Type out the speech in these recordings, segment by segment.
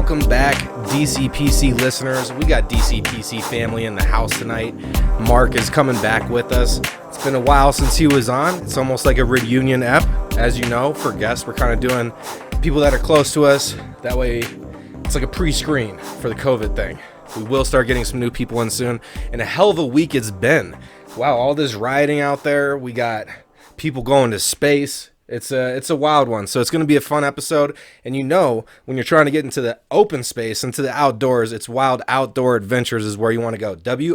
Welcome back, DCPC listeners. We got DCPC family in the house tonight. Mark is coming back with us. It's been a while since he was on. It's almost like a reunion ep, as you know, for guests. We're kind of doing people that are close to us. That way, it's like a pre-screen for the COVID thing. We will start getting some new people in soon. And a hell of a week it's been. Wow, all this rioting out there. We got people going to space. It's a wild one, so it's going to be a fun episode. And you know, when you're trying to get into the open space, into the outdoors, it's Wild Outdoor Adventures is where you want to go. WOAMEET.com.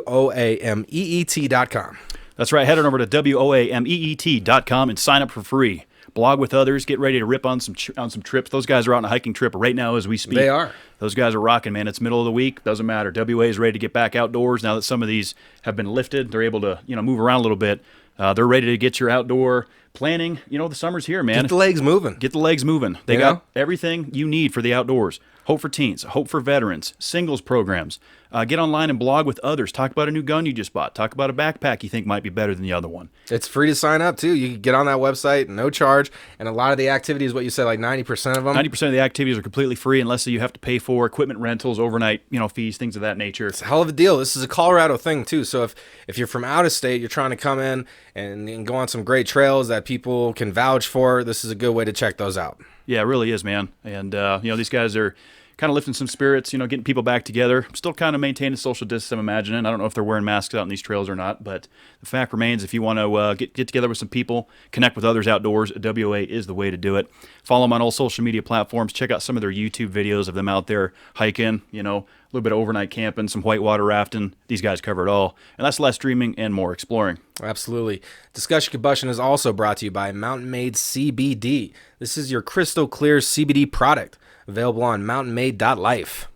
That's right. Head on over to WOAMEET.com and sign up for free. Blog with others. Get ready to rip on some trips. Those guys are out on a hiking trip right now as we speak. They are. Those guys are rocking, man. It's middle of the week. Doesn't matter. WA is ready to get back outdoors now that some of these have been lifted. They're able to move around a little bit. They're ready to get your outdoor planning. The summer's here, man. Get the legs moving. Get the legs moving. They got everything you need for the outdoors. Hope for teens, hope for veterans, singles programs. Get online and blog with others. Talk about a new gun you just bought. Talk about a backpack you think might be better than the other one. It's free to sign up, too. You can get on that website, no charge. And a lot of the activities, what you said, like 90% of them? 90% of the activities are completely free unless you have to pay for equipment rentals, overnight fees, things of that nature. It's a hell of a deal. This is a Colorado thing, too. So if you're from out of state, you're trying to come in and go on some great trails that people can vouch for, this is a good way to check those out. Yeah, it really is, man. And, these guys are kind of lifting some spirits, getting people back together. Still kind of maintaining social distance, I'm imagining. I don't know if they're wearing masks out on these trails or not, but the fact remains, if you want to get together with some people, connect with others outdoors, WA is the way to do it. Follow them on all social media platforms. Check out some of their YouTube videos of them out there hiking, a little bit of overnight camping, some whitewater rafting. These guys cover it all. And that's less streaming and more exploring. Absolutely. Discussion Combustion is also brought to you by Mountain Made CBD. This is your crystal clear CBD product. Available on mountainmade.life.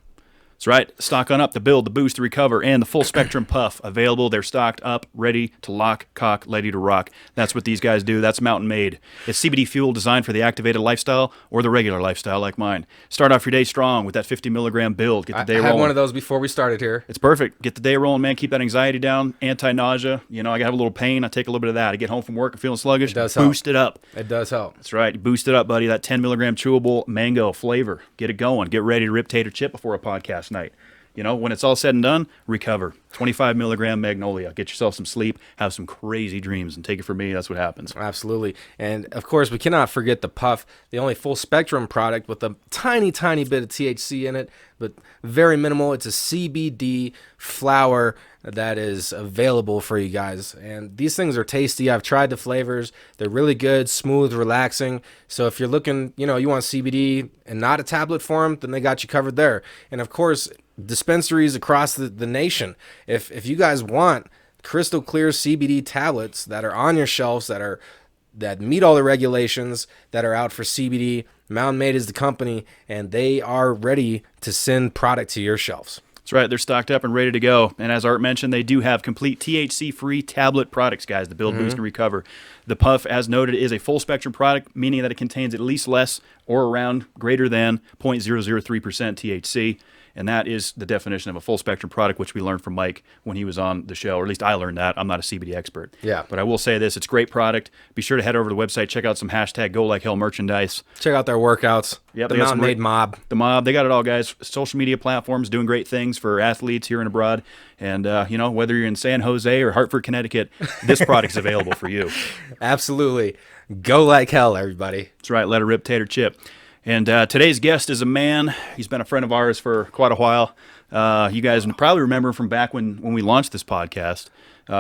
That's right. Stock on up, the build, the boost, the recover, and the full spectrum puff available. They're stocked up, ready to lock, cock, ready to rock. That's what these guys do. That's Mountain Made. It's CBD fuel designed for the activated lifestyle or the regular lifestyle like mine. Start off your day strong with that 50 milligram build. Get the day rolling. I had one of those before we started here. It's perfect. Get the day rolling, man. Keep that anxiety down. Anti-nausea. I got a little pain. I take a little bit of that. I get home from work and feeling sluggish. It does boost it up. It does help. That's right. Boost it up, buddy. That 10 milligram chewable mango flavor. Get it going. Get ready to rip tater chip before a podcast night. When it's all said and done, recover. 25 milligram Magnolia. Get yourself some sleep, have some crazy dreams, and take it from me, that's what happens. Absolutely. And, of course, we cannot forget the Puff, the only full-spectrum product with a tiny, tiny bit of THC in it, but very minimal. It's a CBD flower that is available for you guys. And these things are tasty. I've tried the flavors. They're really good, smooth, relaxing. So if you're looking, you want CBD and not a tablet form, then they got you covered there. And, of course, dispensaries across the nation. If you guys want crystal clear CBD tablets that are on your shelves that meet all the regulations that are out for CBD, Mountain Made is the company, and they are ready to send product to your shelves. That's right. They're stocked up and ready to go. And as Art mentioned, they do have complete THC-free tablet products, guys, the build, boost, and recover. The Puff, as noted, is a full-spectrum product, meaning that it contains at least less or around greater than 0.003% THC. And that is the definition of a full-spectrum product, which we learned from Mike when he was on the show, or at least I learned that. I'm not a CBD expert. Yeah. But I will say this, it's a great product. Be sure to head over to the website, check out some hashtag GoLikeHell merchandise. Check out their workouts. Yep, the Mountain Made Mob. The Mob, they got it all, guys. Social media platforms doing great things for athletes here and abroad. And, whether you're in San Jose or Hartford, Connecticut, this product's available for you. Absolutely. Go like hell, everybody. That's right. Let it rip, tater chip. And today's guest is a man. He's been a friend of ours for quite a while. You guys probably remember him from back when we launched this podcast.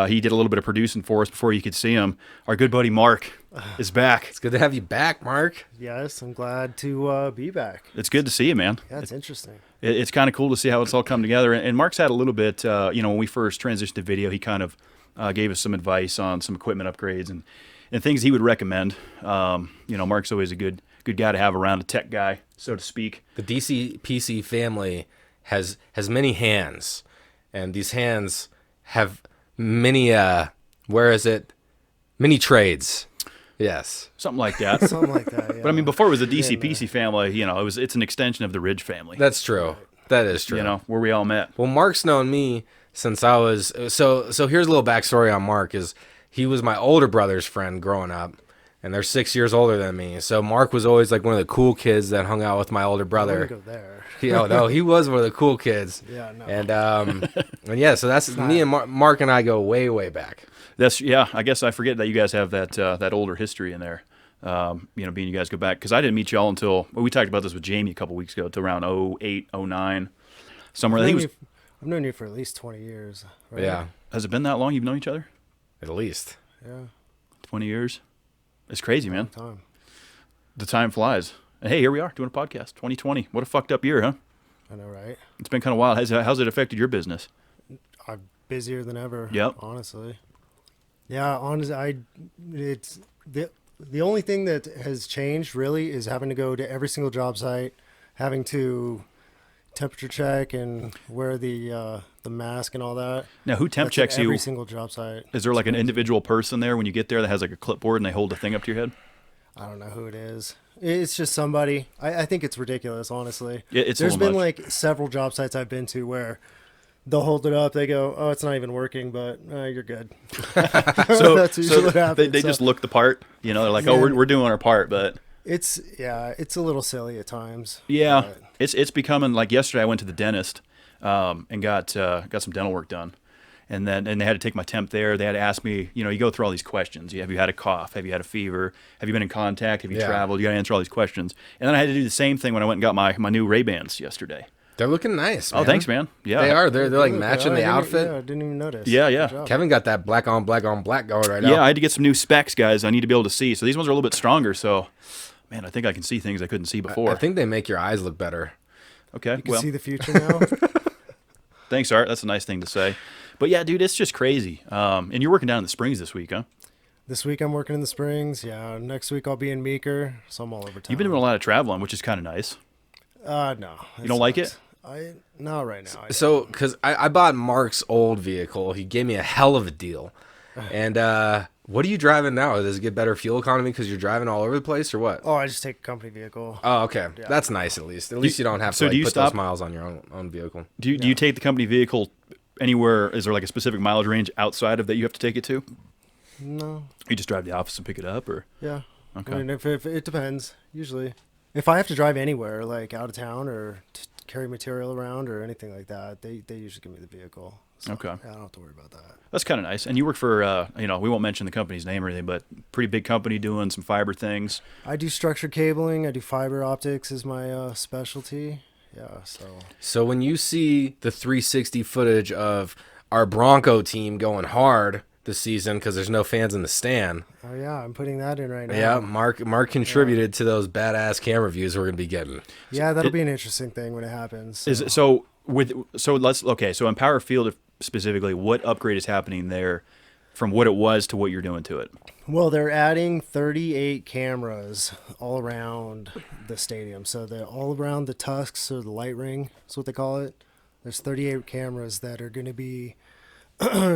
He did a little bit of producing for us before you could see him. Our good buddy Mark is back. It's good to have you back, Mark. Yes, I'm glad to be back. It's good to see you, man. Yeah, it's interesting. It's kind of cool to see how it's all come together. And Mark's had a little bit, when we first transitioned to video, he kind of gave us some advice on some equipment upgrades and things he would recommend. Mark's always a good guy to have around, a tech guy, so to speak. The DCPC family has many hands, and these hands have many, many trades. Yes. Something like that. Something like that, yeah. But I mean, before it was a DCPC family, it's an extension of the Ridge family. That's true. That is true. Where we all met. Well, Mark's known me since I was, so here's a little backstory on Mark is he was my older brother's friend growing up. and they're 6 years older than me. So Mark was always like one of the cool kids that hung out with my older I brother. wouldn't go there. No, he was one of the cool kids. Yeah, no. And yeah, so that's me and Mark and I go way, way back. I guess I forget that you guys have that older history in there. Being you guys go back, because I didn't meet y'all until we talked about this with Jamie a couple weeks ago, to around 08, 09, somewhere. I've known you for at least 20 years. Right? Yeah, Has it been that long you've known each other? at least. Yeah. 20 years? It's crazy, man. Time. The time flies. And hey, here we are doing a podcast. 2020. What a fucked up year, huh? I know, right? It's been kind of wild. How's it affected your business? I'm busier than ever. Yep. Honestly. Yeah, honestly, it's the only thing that has changed really is having to go to every single job site, having to temperature check and wear the mask and all that. Now, who temp That's checks at you? every single job site. Is there like an individual person there when you get there that has like a clipboard and they hold a thing up to your head? I don't know who it is. It's just somebody. I think it's ridiculous, honestly. Yeah, it's a There's little been much. like several job sites I've been to where they'll hold it up. They go, "Oh, it's not even working, but you're good." So, That's usually what happens. they So just look the part. They're like, Yeah. oh, we're doing our part, but it's a little silly at times. yeah, but- it's becoming like yesterday. I went to the dentist and got some dental work done, and they had to take my temp there. They had to ask me, you go through all these questions. Have you had a cough? Have you had a fever? Have you been in contact? Have you Yeah. traveled? You got to answer all these questions. And then I had to do the same thing when I went and got my new Ray-Bans yesterday. They're looking nice, man. Oh, thanks, man. Yeah, They are. They're like Look, matching I the didn't- outfit. Yeah, I didn't even notice. Yeah, yeah. Good job. Kevin got that black on black on black going right now. Yeah, I had to get some new specs, guys. I need to be able to see. So these ones are a little bit stronger. So, man, I think I can see things I couldn't see before. I think they make your eyes look better. Okay, You can well, see the future now. thanks, Art. That's a nice thing to say. But yeah, dude, it's just crazy. And you're working down in the Springs this week, huh? This week I'm working in the Springs. Yeah, next week I'll be in Meeker. So I'm all over town. You've been doing a lot of traveling, which is kind of nice. No. You don't like sucks. Not right now. I So, because I bought Mark's old vehicle, he gave me a hell of a deal. And what are you driving now? Does it get better fuel economy because you're driving all over the place, or what? Oh, I just take a company vehicle. Oh, okay. Yeah. That's nice at least. At least you don't have to so do you put stop- those miles on your own vehicle. Do you take the company vehicle anywhere? Is there like a specific mileage range outside of that you have to take it to? No. You just drive to the office and pick it up, or Yeah. Okay. I mean, if it depends. Usually, if I have to drive anywhere, like out of town or carry material around or anything like that, they usually give me the vehicle. So, Okay. yeah, I don't have to worry about that. that's kind of nice. And you work for, we won't mention the company's name or anything, but pretty big company doing some fiber things. I do structured cabling. I do fiber optics is my specialty. Yeah. So when you see the 360 footage of our Bronco team going hard this season because there's no fans in the stand, Oh yeah, I'm putting that in right now. yeah, Mark contributed to those badass camera views we're gonna be getting. Yeah, that'll be an interesting thing when it happens. So in Power Field specifically, what upgrade is happening there from what it was to what you're doing to it? Well, they're adding 38 cameras all around the stadium. So they're all around the tusks or the light ring. That's what they call it. There's 38 cameras that are going to be.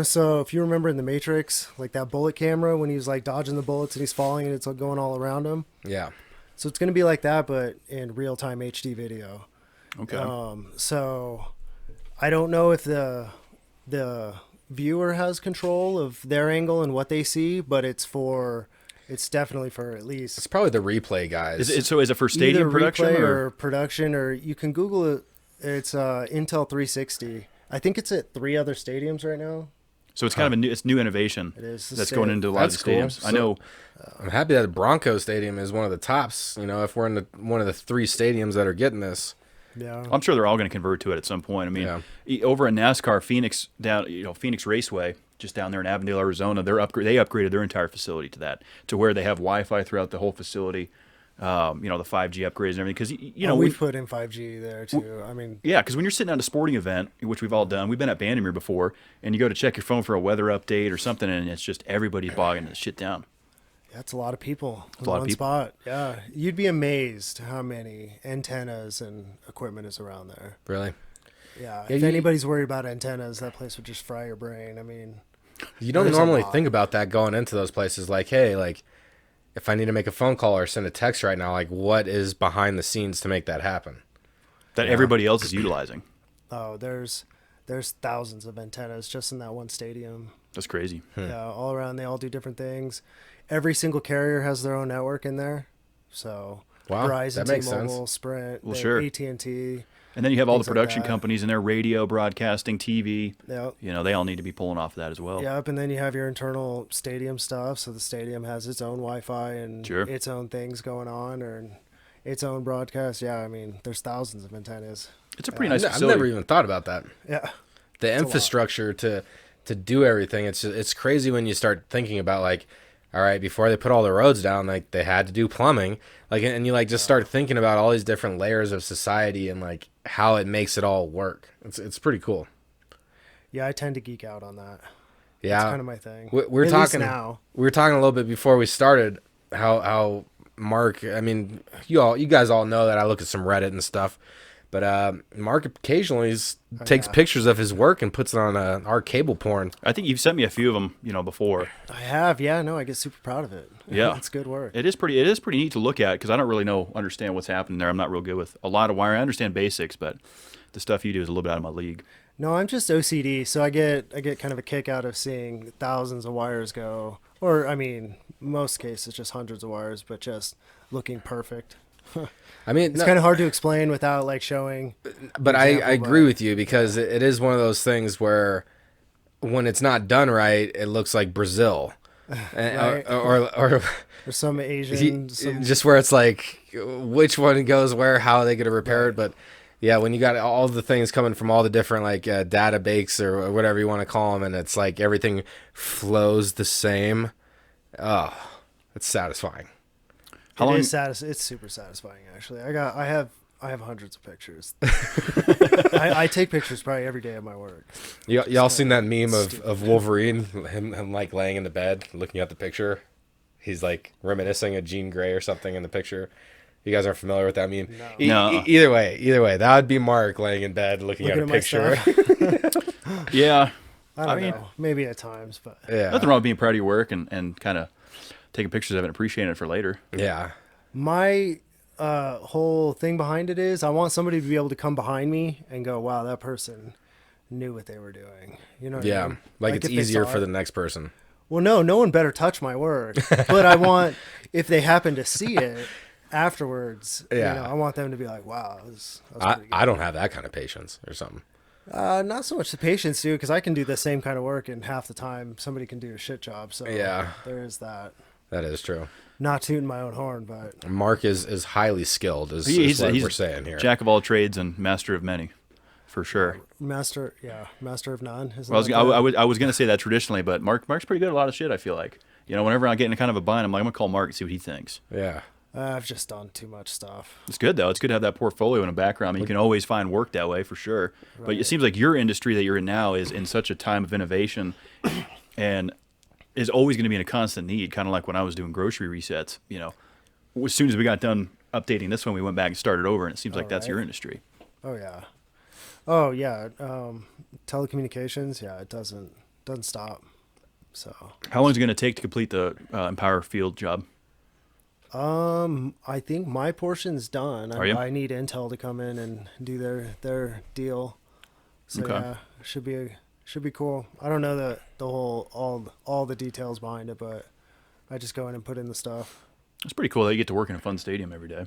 So if you remember in The Matrix, like that bullet camera when he was like dodging the bullets and he's falling and it's going all around him. Yeah. So it's going to be like that, but in real-time HD video. Okay. So I don't know if the viewer has control of their angle and what they see, but it's definitely for at least It's probably the replay guys. Is it for stadium either production replay or? or production, or you can Google it. It's Intel 360. I think it's at 3 other stadiums right now. So it's kind of it's new innovation It is. that's going into a lot of That's the cool. stadiums. I So- know. I'm happy that Bronco Stadium is one of the tops. If we're in one of the 3 stadiums that are getting this. Yeah. I'm sure they're all going to convert to it at some point. I mean, over in NASCAR, Phoenix Raceway, just down there in Avondale, Arizona, they upgraded their entire facility to where they have Wi-Fi throughout the whole facility. The 5G upgrades and everything. Because we've put in 5G there too. I mean, yeah, because when you're sitting at a sporting event, which we've all done, we've been at Bandimere before, and you go to check your phone for a weather update or something, and it's just everybody's bogging this shit down. that's a lot of people in a lot of one people. spot. Yeah, you'd be amazed how many antennas and equipment is around there. Really? Yeah, Yeah, if you- anybody's worried about antennas, that place would just fry your brain. I mean, You don't There's a normally lot. think about that going into those places. Like, hey, like if I need to make a phone call or send a text right now, like what is behind the scenes to make that happen? That everybody else is utilizing. there's thousands of antennas just in that one stadium. That's crazy. Yeah, all around they all do different things. Every single carrier has their own network in there. So Wow, Verizon, that makes T-Mobile, sense. Sprint, Well, they- sure. AT&T. And then you have all the Things like production that. companies in there, radio, broadcasting, TV. Yep. You know, they all need to be pulling off of that as well. Yep, and then you have your internal stadium stuff. So the stadium has its own Wi-Fi and Sure. its own things going on, or its own broadcast. Yeah, I mean, there's thousands of antennas. It's a pretty nice I've facility. never even thought about that. Yeah. The a lot. infrastructure to do everything. It's crazy when you start thinking about, like, all right, before they put all the roads down, like, they had to do plumbing, like, and you like just start thinking about all these different layers of society and like how it makes it all work. It's pretty cool. Yeah, I tend to geek out on that. Yeah, It's kind of my thing. we're At least talking now. We were talking a little bit before we started how Mark. I mean, you guys all know that I look at some Reddit and stuff. But Mark occasionally takes yeah. pictures of his work and puts it on our cable porn. I think you've sent me a few of them, before. I have, yeah. No, I get super proud of it. Yeah. It's good work. It is pretty neat to look at because I don't really understand what's happening there. I'm not real good with a lot of wiring. I understand basics, but the stuff you do is a little bit out of my league. No, I'm just OCD, so I get kind of a kick out of seeing thousands of wires go, or I mean, most cases just hundreds of wires, but just looking perfect. I mean, It's kind of hard to explain without like showing. but I example, agree but- with you because it is one of those things where when it's not done right, it looks like Brazil, Right. or Or some Asian, some, just where it's like which one goes where, how are they going to repair it? But yeah, when you got all the things coming from all the different like database or whatever you want to call them, and it's like everything flows the same. Oh, it's satisfying. How long- It's super satisfying, actually. I have hundreds of pictures. I take pictures probably every day of my work. Y'all seen that meme of Wolverine, him like laying in the bed looking at the picture? He's like reminiscing of Jean Grey or something in the picture. You guys aren't familiar with that meme? No. No. Either way, that would be Mark laying in bed looking at a my picture. Yeah. I mean, don't know. Maybe at times, but Yeah. nothing wrong with being proud of your work and kind of taking pictures of it and appreciating it for later. Yeah. my whole thing behind it is I want somebody to be able to come behind me and go, wow, that person knew what they were doing. You know what I Yeah. mean? Like it's if they easier saw for it. the next person. Well, no one better touch my work. But I want, if they happen to see it afterwards, Yeah. I want them to be like, wow, that was I pretty good. don't have that kind of patience or something. Not so much the patience, dude, because I can do the same kind of work in half the time somebody can do a shit job. So Yeah. there is that. That is true. Not tooting my own horn, but Mark is highly skilled, is He's what we're saying here. Jack of all trades and master of many, for sure. master of none. Isn't Well, that I was going to say that traditionally, but Mark's pretty good at a lot of shit, I feel like. Whenever I get in kind of a bind, I'm going to call Mark and see what he thinks. Yeah. I've just done too much stuff. It's good, though. It's good to have that portfolio in a background. I mean, you can always find work that way, for sure. But it seems like your industry that you're in now is in such a time of innovation and is always going to be in a constant need, kind of like when I was doing grocery resets. As soon as we got done updating this one, we went back and started over, and it seems like that's your industry. Oh yeah. Telecommunications. Yeah, it doesn't stop. So. How long is it going to take to complete the Empower Field job? I think my portion's done. Are you? I need Intel to come in and do their deal. So Okay. yeah, should be cool. I don't know the whole all the details behind it, but I just go in and put in the stuff. It's pretty cool that you get to work in a fun stadium every day.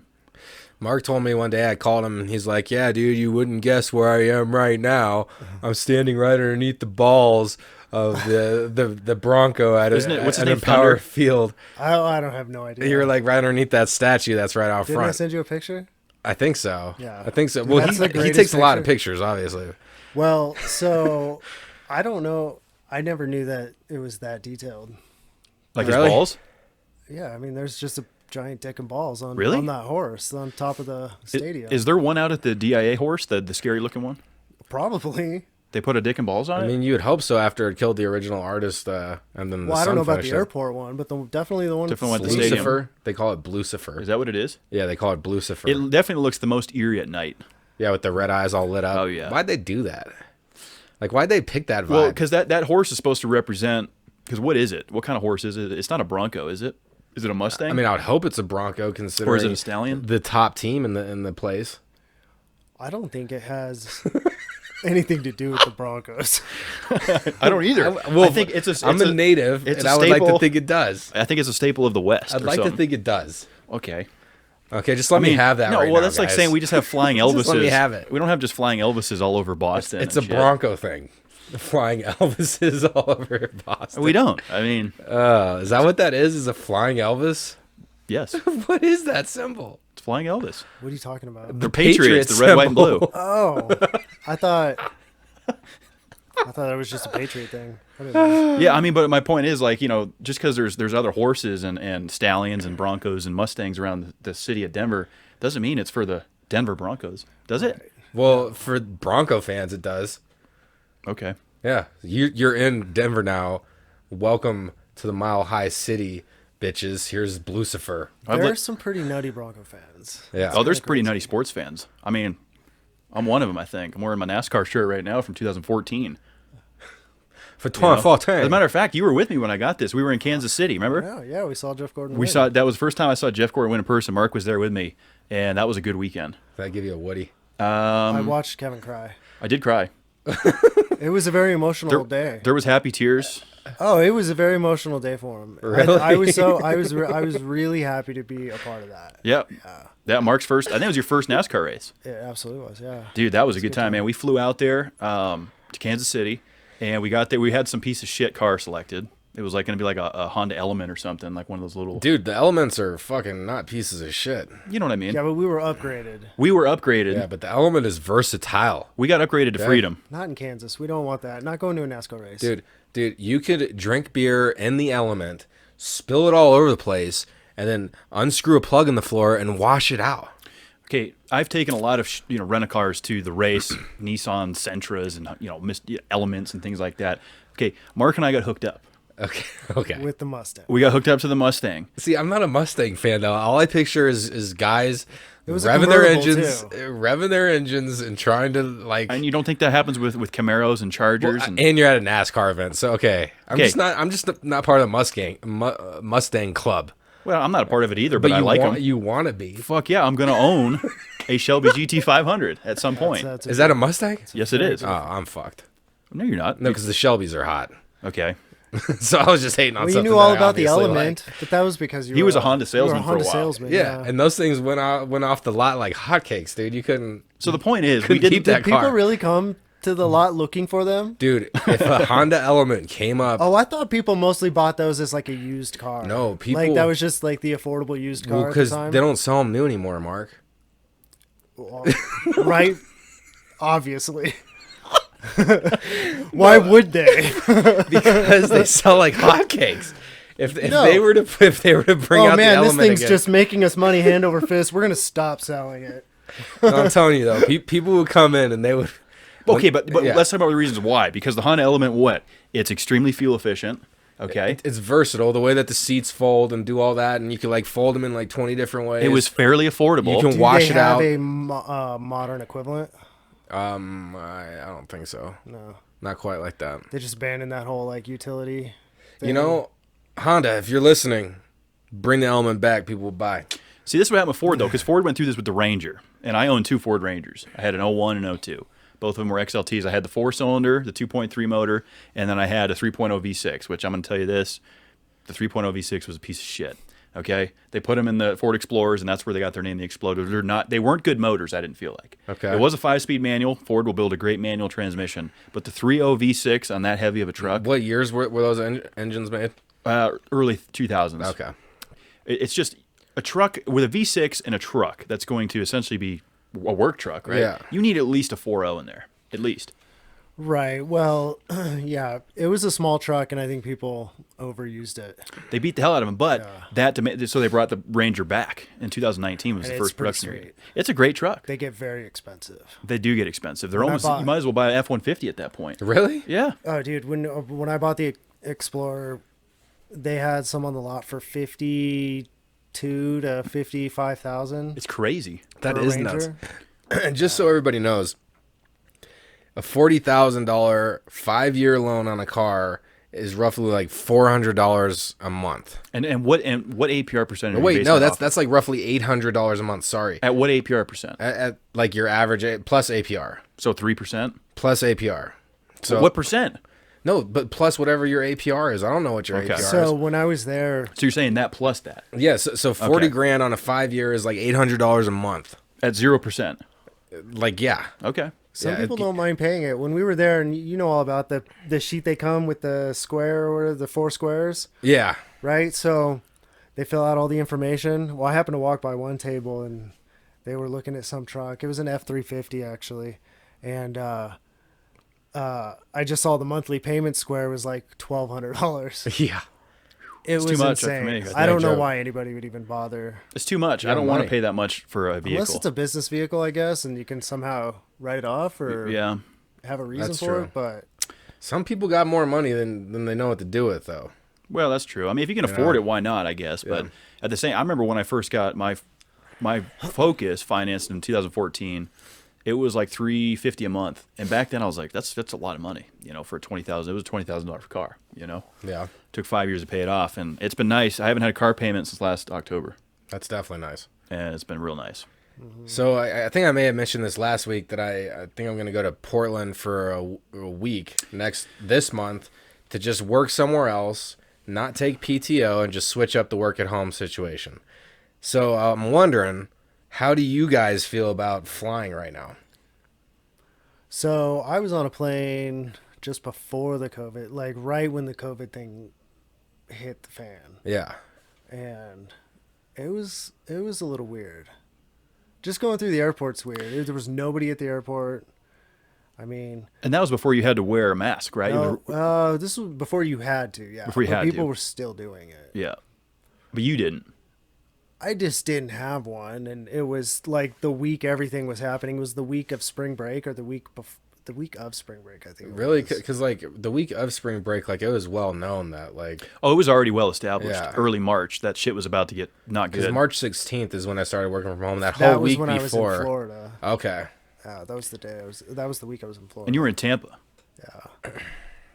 Mark told me one day, I called him and he's like, yeah, dude, you wouldn't guess where I am right now. I'm standing right underneath the balls of the Bronco at Isn't it- what's his an name, Empower Thunder? Field. I don't have no idea. You were like right underneath that statue that's right out Didn't I front. send you a picture? I think so. Yeah. I think so. Dude, Well, that's the he greatest takes a lot of picture. pictures, obviously. Well, so I don't know. I never knew that it was that detailed. Like Really? his balls? Yeah, I mean, there's just a giant dick and balls on Really? on that horse on top of the stadium. Is there one out at the DIA horse, the scary looking one? Probably. They put a dick and balls on I it? mean, you would hope so after it killed the original artist and then the Well, I sun don't know about finished the it. airport one, but definitely the one. Definitely at went to the stadium. Lucifer. They call it Blucifer. Is that what it is? Yeah, they call it Blucifer. It definitely looks the most eerie at night. Yeah, with the red eyes all lit up. Oh, yeah. Why'd they do that? Like, why'd they pick that vibe? Well, because that horse is supposed to represent. Because what is it? What kind of horse is it? It's not a Bronco, is it? Is it a Mustang? I mean, I would hope it's a Bronco, considering Or is it a stallion? the top team in the place. I don't think it has. anything to do with the Broncos. I don't either. Well, I think I'm a native, it's and a I would like to staple. think it does. I think it's a staple of the West. I'd or like to something. think it does. Okay. Okay, just let me have that. No, right well, now, that's like guys. saying we just have flying Elvises. Just let me have it. We don't have just flying Elvises all over Boston. It's a and shit. Bronco thing. Flying Elvises all over Boston. We don't. I mean, Is that what that is? Is a flying Elvis? yes, What is that symbol? it's flying Elvis. What are you talking about? They're Patriots, the red, white, and blue. Oh, I thought it was just a Patriot thing. I didn't know. Yeah, I mean, but my point is, like, just because there's other horses and stallions and Broncos and Mustangs around the city of Denver doesn't mean it's for the Denver Broncos, does it? Well, for Bronco fans, it does. Okay. Yeah, you're in Denver now. Welcome to the Mile High City, bitches. Here's Lucifer. There are some pretty nutty Bronco fans. Yeah. Oh, there's pretty nutty sports fans. I mean, I'm one of them, I think. I'm wearing my NASCAR shirt right now from 2014. For 2014. As a matter of fact, you were with me when I got this. We were in Kansas City, remember? Yeah, we saw Jeff Gordon. We saw that was the first time I saw Jeff Gordon win in person. Mark was there with me, and that was a good weekend. Did I give you a Woody? I watched Kevin cry. I did cry. It was a very emotional day. There was happy tears. Oh, it was a very emotional day for him. Really? I was really happy to be a part of that. Yep. That Mark's first. I think it was your first NASCAR race. It absolutely was. Yeah. Dude, that was a good time, man. We flew out there to Kansas City, and we got there. We had some piece of shit car selected. It was like going to be like a Honda Element or something, like one of those little. Dude, the Elements are fucking not pieces of shit. You know what I mean? Yeah, but we were upgraded. We were upgraded. Yeah, but the Element is versatile. We got upgraded to Yeah. Freedom. Not in Kansas. We don't want that. Not going to a NASCAR race. Dude, you could drink beer in the Element, spill it all over the place, and then unscrew a plug in the floor and wash it out. Okay, I've taken a lot of rent-a-cars to the race, Nissan Sentras and Elements and things like that. Okay, Mark and I got hooked up. Okay. With the Mustang. We got hooked up to the Mustang. See, I'm not a Mustang fan though. All I picture is guys was a revving their engines and trying to like. And you don't think that happens with Camaros and Chargers? And you're at a NASCAR event, so okay. I'm just not part of the Mustang club. Well, I'm not a part of it either, but I like them. You want to be? Fuck yeah, I'm gonna own a Shelby GT500 at some point. Is that a Mustang? Yes, it is. Oh, I'm fucked. No, you're not. No, because the Shelbys are hot. Okay. So I was just hating on Well, you something knew all that I about the obviously Element, like. but that was because you He were was a Honda salesman you were a for a Honda while. salesman. Yeah, and those things went off the lot like hotcakes, dude. You couldn't. So the point is, we Couldn't didn't keep that Did people car. really come to the lot looking for them? Dude, if a Honda Element came up, Oh, I thought people mostly bought those as like a used car. No, people- like that was just like the affordable used car at the because time. they don't sell them new anymore, Mark. Well, right? Obviously. Why would they? Because they sell like hotcakes. If No. they were to bring Oh out the man, this Element thing's again, just making us money hand over fist. We're gonna stop selling it. No, I'm telling you though, people would come in and they would. Okay, but Yeah. let's talk about the reasons why. Because the Honda Element, it's extremely fuel efficient. Okay. It's versatile. The way that the seats fold and do all that, and you can like fold them in like 20 different ways. It was fairly affordable. You can Do wash they it have out. a modern equivalent? I don't think so. No, Not quite like that. they just abandoned that whole like utility thing. You know, Honda, if you're listening, bring the Element back. People will buy. See, this is what happened with Ford, though, because Ford went through this with the Ranger. And I own two Ford Rangers. I had an 01 and 02. Both of them were XLTs. I had the 4-cylinder, the 2.3 motor, and then I had a 3.0 V6, which I'm going to tell you this, the 3.0 V6 was a piece of shit. Okay? They put them in the Ford Explorers, and that's where they got their name, the Exploder. They weren't good motors, I didn't feel like. Okay. It was a 5-speed manual. Ford will build a great manual transmission. But the 3.0 V6 on that heavy of a truck, What years were those engines made? early 2000s. Okay. It's just a truck with a V6 and a truck that's going to essentially be a work truck, right? Yeah. You need at least a 4.0 in there, at least. Right. Well, yeah, it was a small truck, and I think people overused it. They beat the hell out of him, but so they brought the Ranger back in 2019 was And the it's first pretty production. sweet. It's a great truck. They get very expensive. They do get expensive. They're When I almost bought- you might as well buy an F-150 at that point. Really? Yeah. Oh, dude, when I bought the Explorer, they had some on the lot for 52 to 55,000. It's crazy. That for a is nuts. Ranger. And just so everybody knows, a $40,000 5-year loan on a car is roughly like $400 a month. And what APR percentage? Wait, no, that's like roughly $800 a month. Sorry. At what APR percent? At like your average plus APR. So 3%? Plus APR. So what percent? No, but plus whatever your APR is. I don't know what your APR is. So when I was there, So you're saying that plus that Yeah, so 40 grand on a 5-year is like $800 a month. at 0%? Like, yeah. Okay. some people don't mind paying it. When we were there, and you know all about the sheet they come with the square or the 4 squares, Yeah. right? So they fill out all the information. Well, I happened to walk by one table, and they were looking at some truck. It was an F-350 actually, and I just saw the monthly payment square was like $1,200. Yeah. It It's was too much for insane. me. I don't know joke. why anybody would even bother. It's too much. I Yeah, don't want to money. pay that much for a vehicle. Unless it's a business vehicle, I guess, and you can somehow write it off or Yeah. have a reason That's for true. it. But Some people got more money than they know what to do with, though. Well, that's true. I mean, if you can afford it, why not? I guess. But at the same, I remember when I first got my Focus financed in 2014. It was like $350 a month, and back then I was like, "That's a lot of money, for $20,000." It was a $20,000 car, Yeah. Took 5 years to pay it off, and it's been nice. I haven't had a car payment since last October, That's definitely nice. and it's been real nice. So I think I may have mentioned this last week that I think I'm going to go to Portland for a week this month to just work somewhere else, not take PTO, and just switch up the work at home situation. So I'm wondering, how do you guys feel about flying right now? so I was on a plane just before the COVID, like right when the COVID thing hit the fan, Yeah. and it was a little weird. Just going through the airport's weird. There was nobody at the airport. I mean, And that was before you had to wear a mask, right? no, this was before you had to. Yeah, Before you but had people to. were still doing it. Yeah, but you didn't. I just didn't have one, and it was like the week everything was happening. It was the week of spring break, or the week of spring break, I think. It Really? was. Because, like, the week of spring break, like, it was well known that, like, Oh, it was already well established. Yeah. Early March, that shit was about to get not because good. March 16th is when I started working from home. That That whole was week when before. I was in Florida. Okay. Yeah, that was the day that was the week I was in Florida. And you were in Tampa.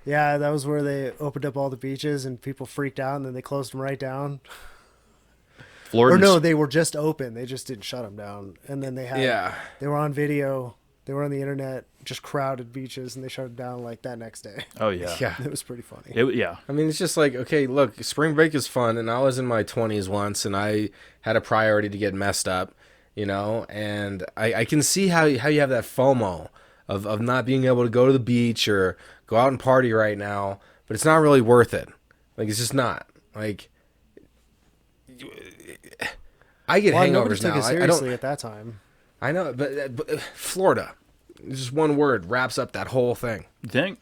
Yeah, that was where they opened up all the beaches and people freaked out, and then they closed them right down. Florida. Or no, they were just open. They just didn't shut them down. And then they were on video. They were on the internet, just crowded beaches, and they shut them down like that next day. Oh yeah. Yeah. It was pretty funny. Yeah. I mean, it's just like, okay, look, spring break is fun, and I was in my 20s once, and I had a priority to get messed up, and I can see how you have that FOMO of not being able to go to the beach or go out and party right now, but it's not really worth it. Like, it's just not. Like, I get Well, nobody hangovers took now. it I seriously don't. at that time. I know, but Florida, just one word wraps up that whole thing. You think?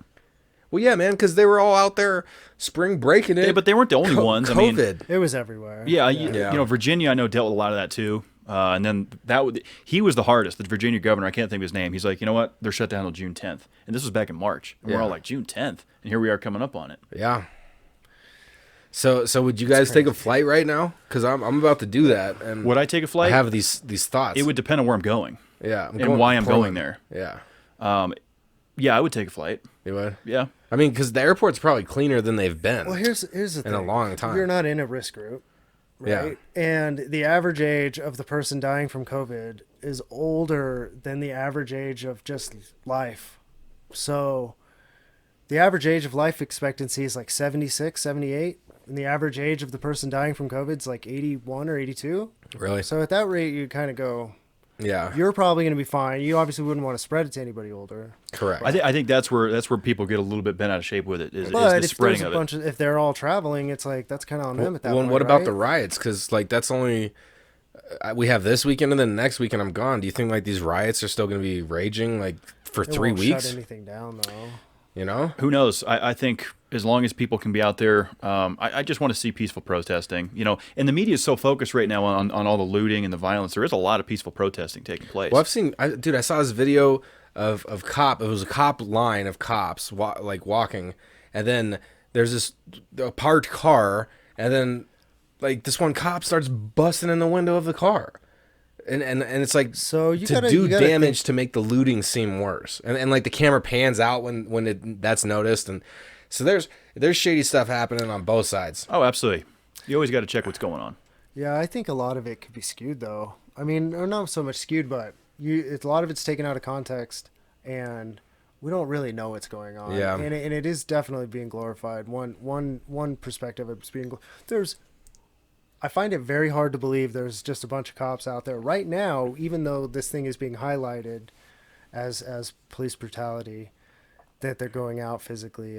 Well, yeah, man, because they were all out there spring breaking it. Yeah, but they weren't the only ones. COVID. I mean, It was everywhere. yeah, Yeah. Virginia, I know, dealt with a lot of that too. And then he was the hardest. The Virginia governor, I can't think of his name. He's like, you know what? They're shut down until June 10th, and this was back in March. And we're all Yeah. like, June 10th, and here we are coming up on it. Yeah. So would you guys take a flight right now? Because I'm about to do that, and Would I take a I flight? have these thoughts. It would depend on where I'm going yeah, and why I'm going Portland. there. Yeah, Yeah, I would take a flight. you would. Yeah. I mean, because the airport's probably cleaner than they've been. Well, here's the In thing. a long time. You're not in a risk group, right? Yeah. And the average age of the person dying from COVID is older than the average age of just life. So the average age of life expectancy is like 76, 78. And the average age of the person dying from COVID is like 81 or 82. Really? So at that rate, you kind of go, Yeah. you're probably going to be fine. You obviously wouldn't want to spread it to anybody older. Correct. I think that's where people get a little bit bent out of shape with it. Is But the if spreading there's a of it. bunch of, if they're all traveling, it's like, that's kind of on them at that Well, point, what about right? the riots? Because like that's only we have this weekend, and then next weekend I'm gone. Do you think like these riots are still going to be raging like for It 3 won't weeks? Shut anything down though. You know? Who knows? I think as long as people can be out there, I just want to see peaceful protesting. And the media is so focused right now on all the looting and the violence. There is a lot of peaceful protesting taking place. Well, I've seen, dude. I saw this video of cop. It was a cop line of cops walking, and then there's this a parked car, and then like this one cop starts busting in the window of the car, and it's like So you to gotta- do you gotta damage to make the looting seem worse, and like the camera pans out when that's noticed, and So there's shady stuff happening on both sides. Oh, absolutely. You always got to check what's going on. Yeah, I think a lot of it could be skewed, though. I mean, or not so much skewed, but a lot of it's taken out of context, and we don't really know what's going on. Yeah. And it is definitely being glorified. One perspective of it's being I find it very hard to believe there's just a bunch of cops out there right now, even though this thing is being highlighted as police brutality, that they're going out physically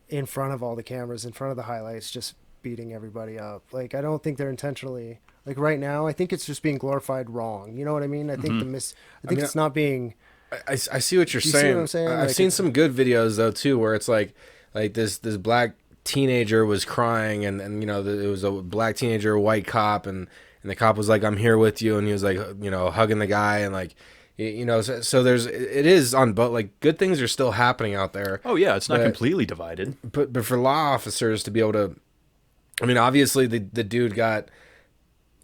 in front of all the cameras, in front of the highlights, just beating everybody up. Like, I don't think they're intentionally, like, right now, I think it's just being glorified wrong. You know what I mean? I think it's not being. I see what you're You see saying. what I'm saying? I've Like, seen some good videos though too, where it's like this black teenager was crying, and it was a black teenager, a white cop, and the cop was like, "I'm here with you," and he was like, hugging the guy, and like, so it is on both. Like, good things are still happening out there. Oh yeah, it's not completely divided. But for law officers to be able to, I mean, obviously the dude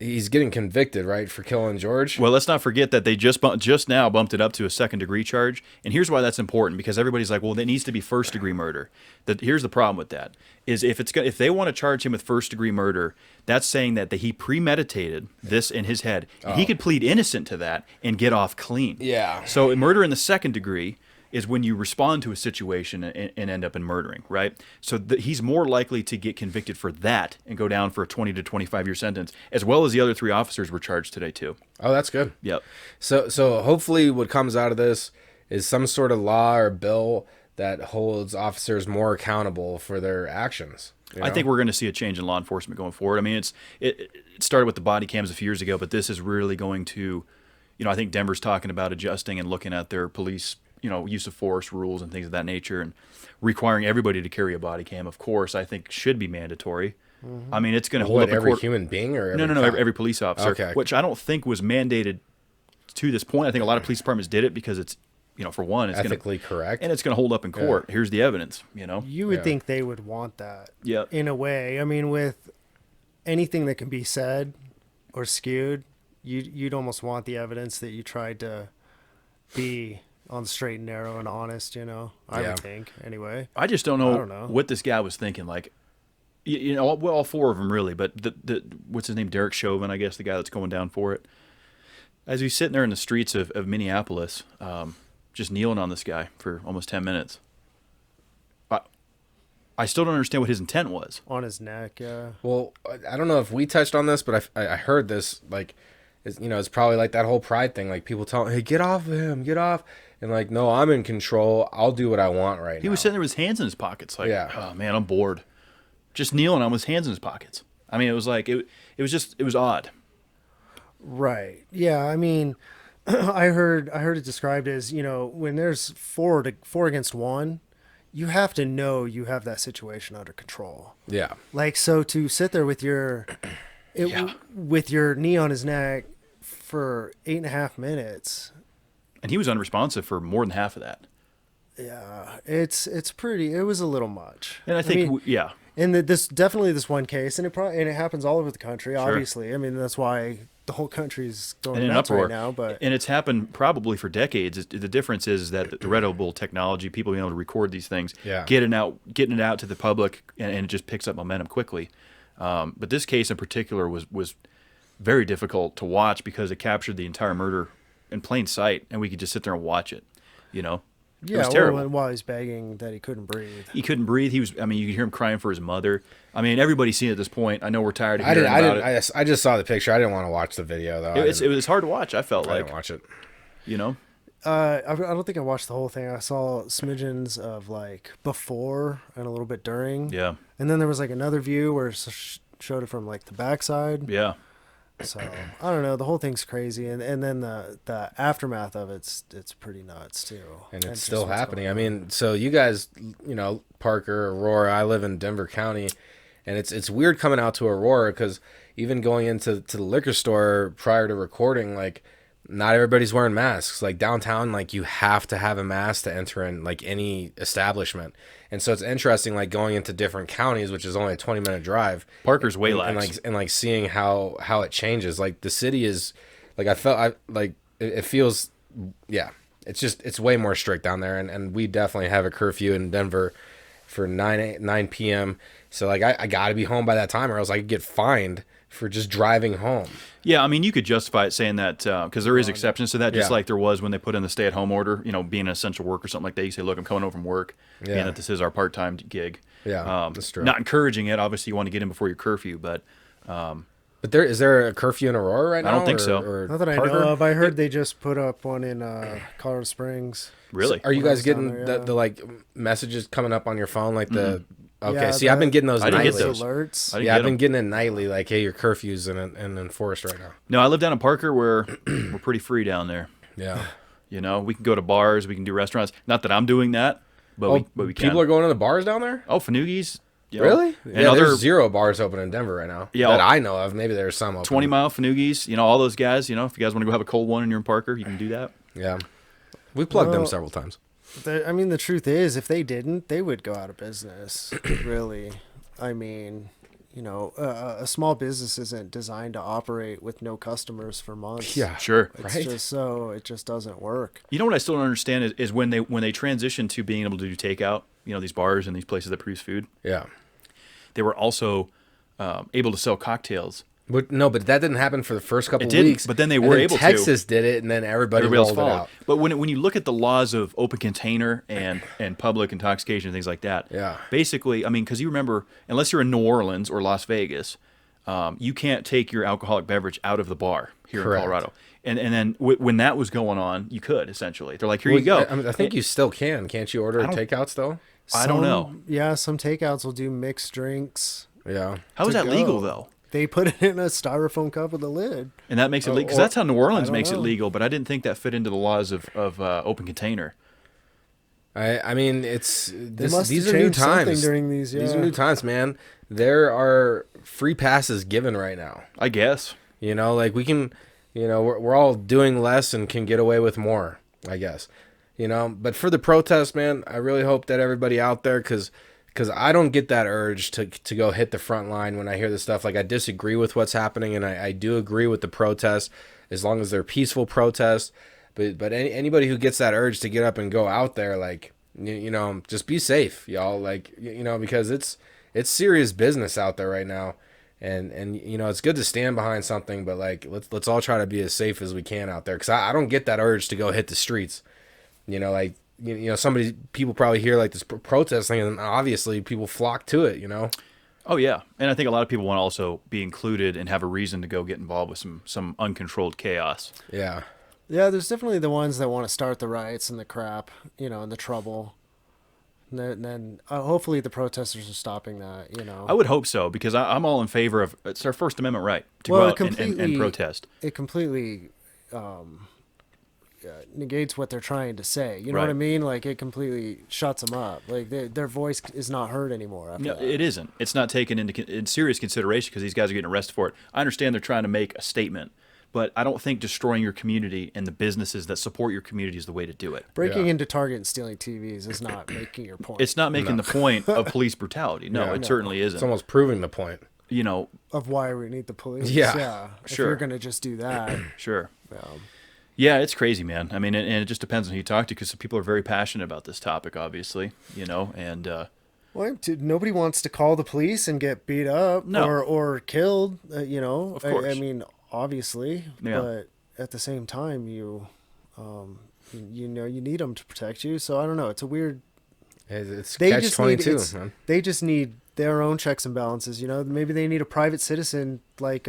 he's getting convicted, right, for killing George. Well, let's not forget that they just now bumped it up to a second-degree charge, and here's why that's important, because everybody's like, well, that needs to be first-degree murder. Here's the problem with that, is if they want to charge him with first-degree murder, that's saying that he premeditated this in his head, and he could plead innocent to that and get off clean. Yeah. So murder in the second degree is when you respond to a situation and end up in murdering, right? So he's more likely to get convicted for that and go down for a 20 to 25-year sentence, as well as the other 3 officers were charged today too. Oh, that's good. Yep. So hopefully what comes out of this is some sort of law or bill that holds officers more accountable for their actions. I think we're going to see a change in law enforcement going forward. I mean, it started with the body cams a few years ago, but this is really going to, I think Denver's talking about adjusting and looking at their police use of force rules and things of that nature, and requiring everybody to carry a body cam, of course, I think should be mandatory. Mm-hmm. I mean, it's going to hold up every human being or no, every police officer, okay. Which I don't think was mandated to this point. I think a lot of police departments did it because it's, for one, it's ethically correct, and it's going to hold up in court. Yeah. Here's the evidence. You would think they would want that. Yeah. In a way, I mean, with anything that can be said or skewed, you'd almost want the evidence that you tried to be on the straight and narrow and honest, I would think, anyway. I just don't know what this guy was thinking. Like, all 4 of them really, but what's his name? Derek Chauvin, I guess, the guy that's going down for it. As he's sitting there in the streets of Minneapolis, just kneeling on this guy for almost 10 minutes. I still don't understand what his intent was. On his neck, yeah. Well, I don't know if we touched on this, but I heard this, like, it's probably like that whole pride thing. Like, people tell him, hey, get off of him, get off. And like, no, I'm in control. I'll do what I want right now. He was sitting there with his hands in his pockets. Like, oh, man, I'm bored. Just kneeling on with his hands in his pockets. I mean, it was like, it was odd. Right. Yeah, I mean, I heard it described as, when there's 4 against 1, you have to know you have that situation under control. Yeah. Like, so to sit there with your knee on his neck for 8.5 minutes. And he was unresponsive for more than half of that. Yeah, it was a little much. And I think, yeah. And this one case, and it happens all over the country, obviously. Sure. I mean, that's why the whole country's going in nuts uproar right now. But it's happened probably for decades. The difference is that the readable technology, people being able to record these things, getting it out to the public, and it just picks up momentum quickly. But this case in particular was very difficult to watch because it captured the entire murder in plain sight, and we could just sit there and watch it. It was terrible. Well, while he's begging that he couldn't breathe. He couldn't breathe. You could hear him crying for his mother. I mean, everybody's seen it at this point. I know we're tired of hearing about it. I just saw the picture. I didn't want to watch the video though. It was hard to watch. I felt like. I didn't watch it. I don't think I watched the whole thing. I saw smidgens of like before and a little bit during. Yeah. And then there was like another view where it showed it from like the backside. Yeah. So I don't know. The whole thing's crazy, and then the aftermath of it's pretty nuts too. And it's still happening. I mean, so you guys, Parker, Aurora. I live in Denver County, and it's weird coming out to Aurora because even going into the liquor store prior to recording, like, not everybody's wearing masks. Like downtown, like, you have to have a mask to enter in like any establishment. And so it's interesting, like, going into different counties, which is only a 20-minute drive. Parker's way lax. And seeing how it changes. Like, the city is, like, it feels, yeah. it's way more strict down there, and we definitely have a curfew in Denver for 9 p.m. So like I got to be home by that time, or else I could get fined for just driving home. Yeah, I mean, you could justify it saying that because there is exceptions to that, just Yeah. like there was when they put in the stay-at-home order, being an essential work or something like that. You say, look, I'm coming home from work, Yeah. and that this is our part-time gig. Yeah, that's true. Not encouraging it. Obviously, you want to get in before your curfew, but But is there a curfew in Aurora right now? I don't think or- so. or Not that I Parker? know of. I heard they just put up one in Colorado Springs. really. Are you When I guys was down getting there, yeah. the like messages coming up on your phone like the? Okay, Yeah, see, I've been getting those I didn't nightly. get those. Alerts. I didn't Yeah, get I've been 'em. getting it nightly. Like, hey, your curfew's and enforced right now. No, I live down in Parker where we're pretty free down there. Yeah. We can go to bars, we can do restaurants. Not that I'm doing that, but we can. People are going to the bars down there. Oh, Fanugis. Really? And Yeah, other there's 0 bars open in Denver right now. Yeah, that all- I know of. Maybe there's some open. 20-mile Fanugis. All those guys. If you guys want to go have a cold one and you're in Parker, you can do that. Yeah. We plugged them Well- several times. I mean, the truth is, if they didn't, they would go out of business. Really. I mean, a small business isn't designed to operate with no customers for months. Yeah. Sure. It's Right. just so it just doesn't work. You know what I still don't understand is when they transitioned to being able to do takeout. These bars and these places that produce food. Yeah. They were also able to sell cocktails. But that didn't happen for the first couple It didn't, weeks. but then they And were able to. Texas did it, and then everybody Everybody else rolled it followed. out. But when you look at the laws of open container and public intoxication and things like that, Yeah. basically, I mean, because you remember, unless you're in New Orleans or Las Vegas, you can't take your alcoholic beverage out of the bar here Correct. in Colorado. And then when that was going on, you could essentially. They're like, here Well, you go. I think you still can. Can't you order don't- takeouts though? I don't know. Yeah, some takeouts will do mixed drinks. Yeah. How is to that legal go. though? They put it in a styrofoam cup with a lid. And that makes it legal because or- that's how New Orleans I don't makes it know. legal. But I didn't think that fit into the laws of open container. I mean, these must are have new changed something times. during these, These are yeah. new times, man. There are free passes given right now. I guess. Like we can, we're all doing less and can get away with more, I guess. But for the protest, man, I really hope that everybody out there, because I don't get that urge to go hit the front line when I hear this stuff. Like, I disagree with what's happening, and I do agree with the protests as long as they're peaceful protests. But anybody who gets that urge to get up and go out there, like, just be safe, y'all. Like, because it's serious business out there right now. And it's good to stand behind something, but like let's all try to be as safe as we can out there, because I don't get that urge to go hit the streets. People probably hear like this protest thing, and obviously people flock to it. Oh yeah, and I think a lot of people want to also be included and have a reason to go get involved with some uncontrolled chaos. Yeah. Yeah, there's definitely the ones that want to start the riots and the crap, and the trouble. And then hopefully the protesters are stopping that, I would hope so, because I'm all in favor of it's our First Amendment right to Well, go it out and completely- protest. It completely negates what they're trying to say. You know what I Right. mean? Like, it completely shuts them up. Like, their voice is not heard anymore. After No, that. it isn't. It's not taken in serious consideration because these guys are getting arrested for it. I understand they're trying to make a statement, but I don't think destroying your community and the businesses that support your community is the way to do it. Breaking Yeah. into Target and stealing TVs is not making your point. It's not making the point of police brutality. No, Yeah. it certainly It's isn't. almost proving the point. of why we need the police. Yeah, If sure. you're gonna just do that. Sure. um, Yeah, it's crazy, man. I mean, and it just depends on who you talk to, because some people are very passionate about this topic, obviously, and Well, nobody wants to call the police and get beat up No. or killed. Of course. I mean, obviously, Yeah. but at the same time, you need them to protect you. So I don't know. It's a weird. It's They catch just 22, need. man. They just need their own checks and balances. Maybe they need a private citizen like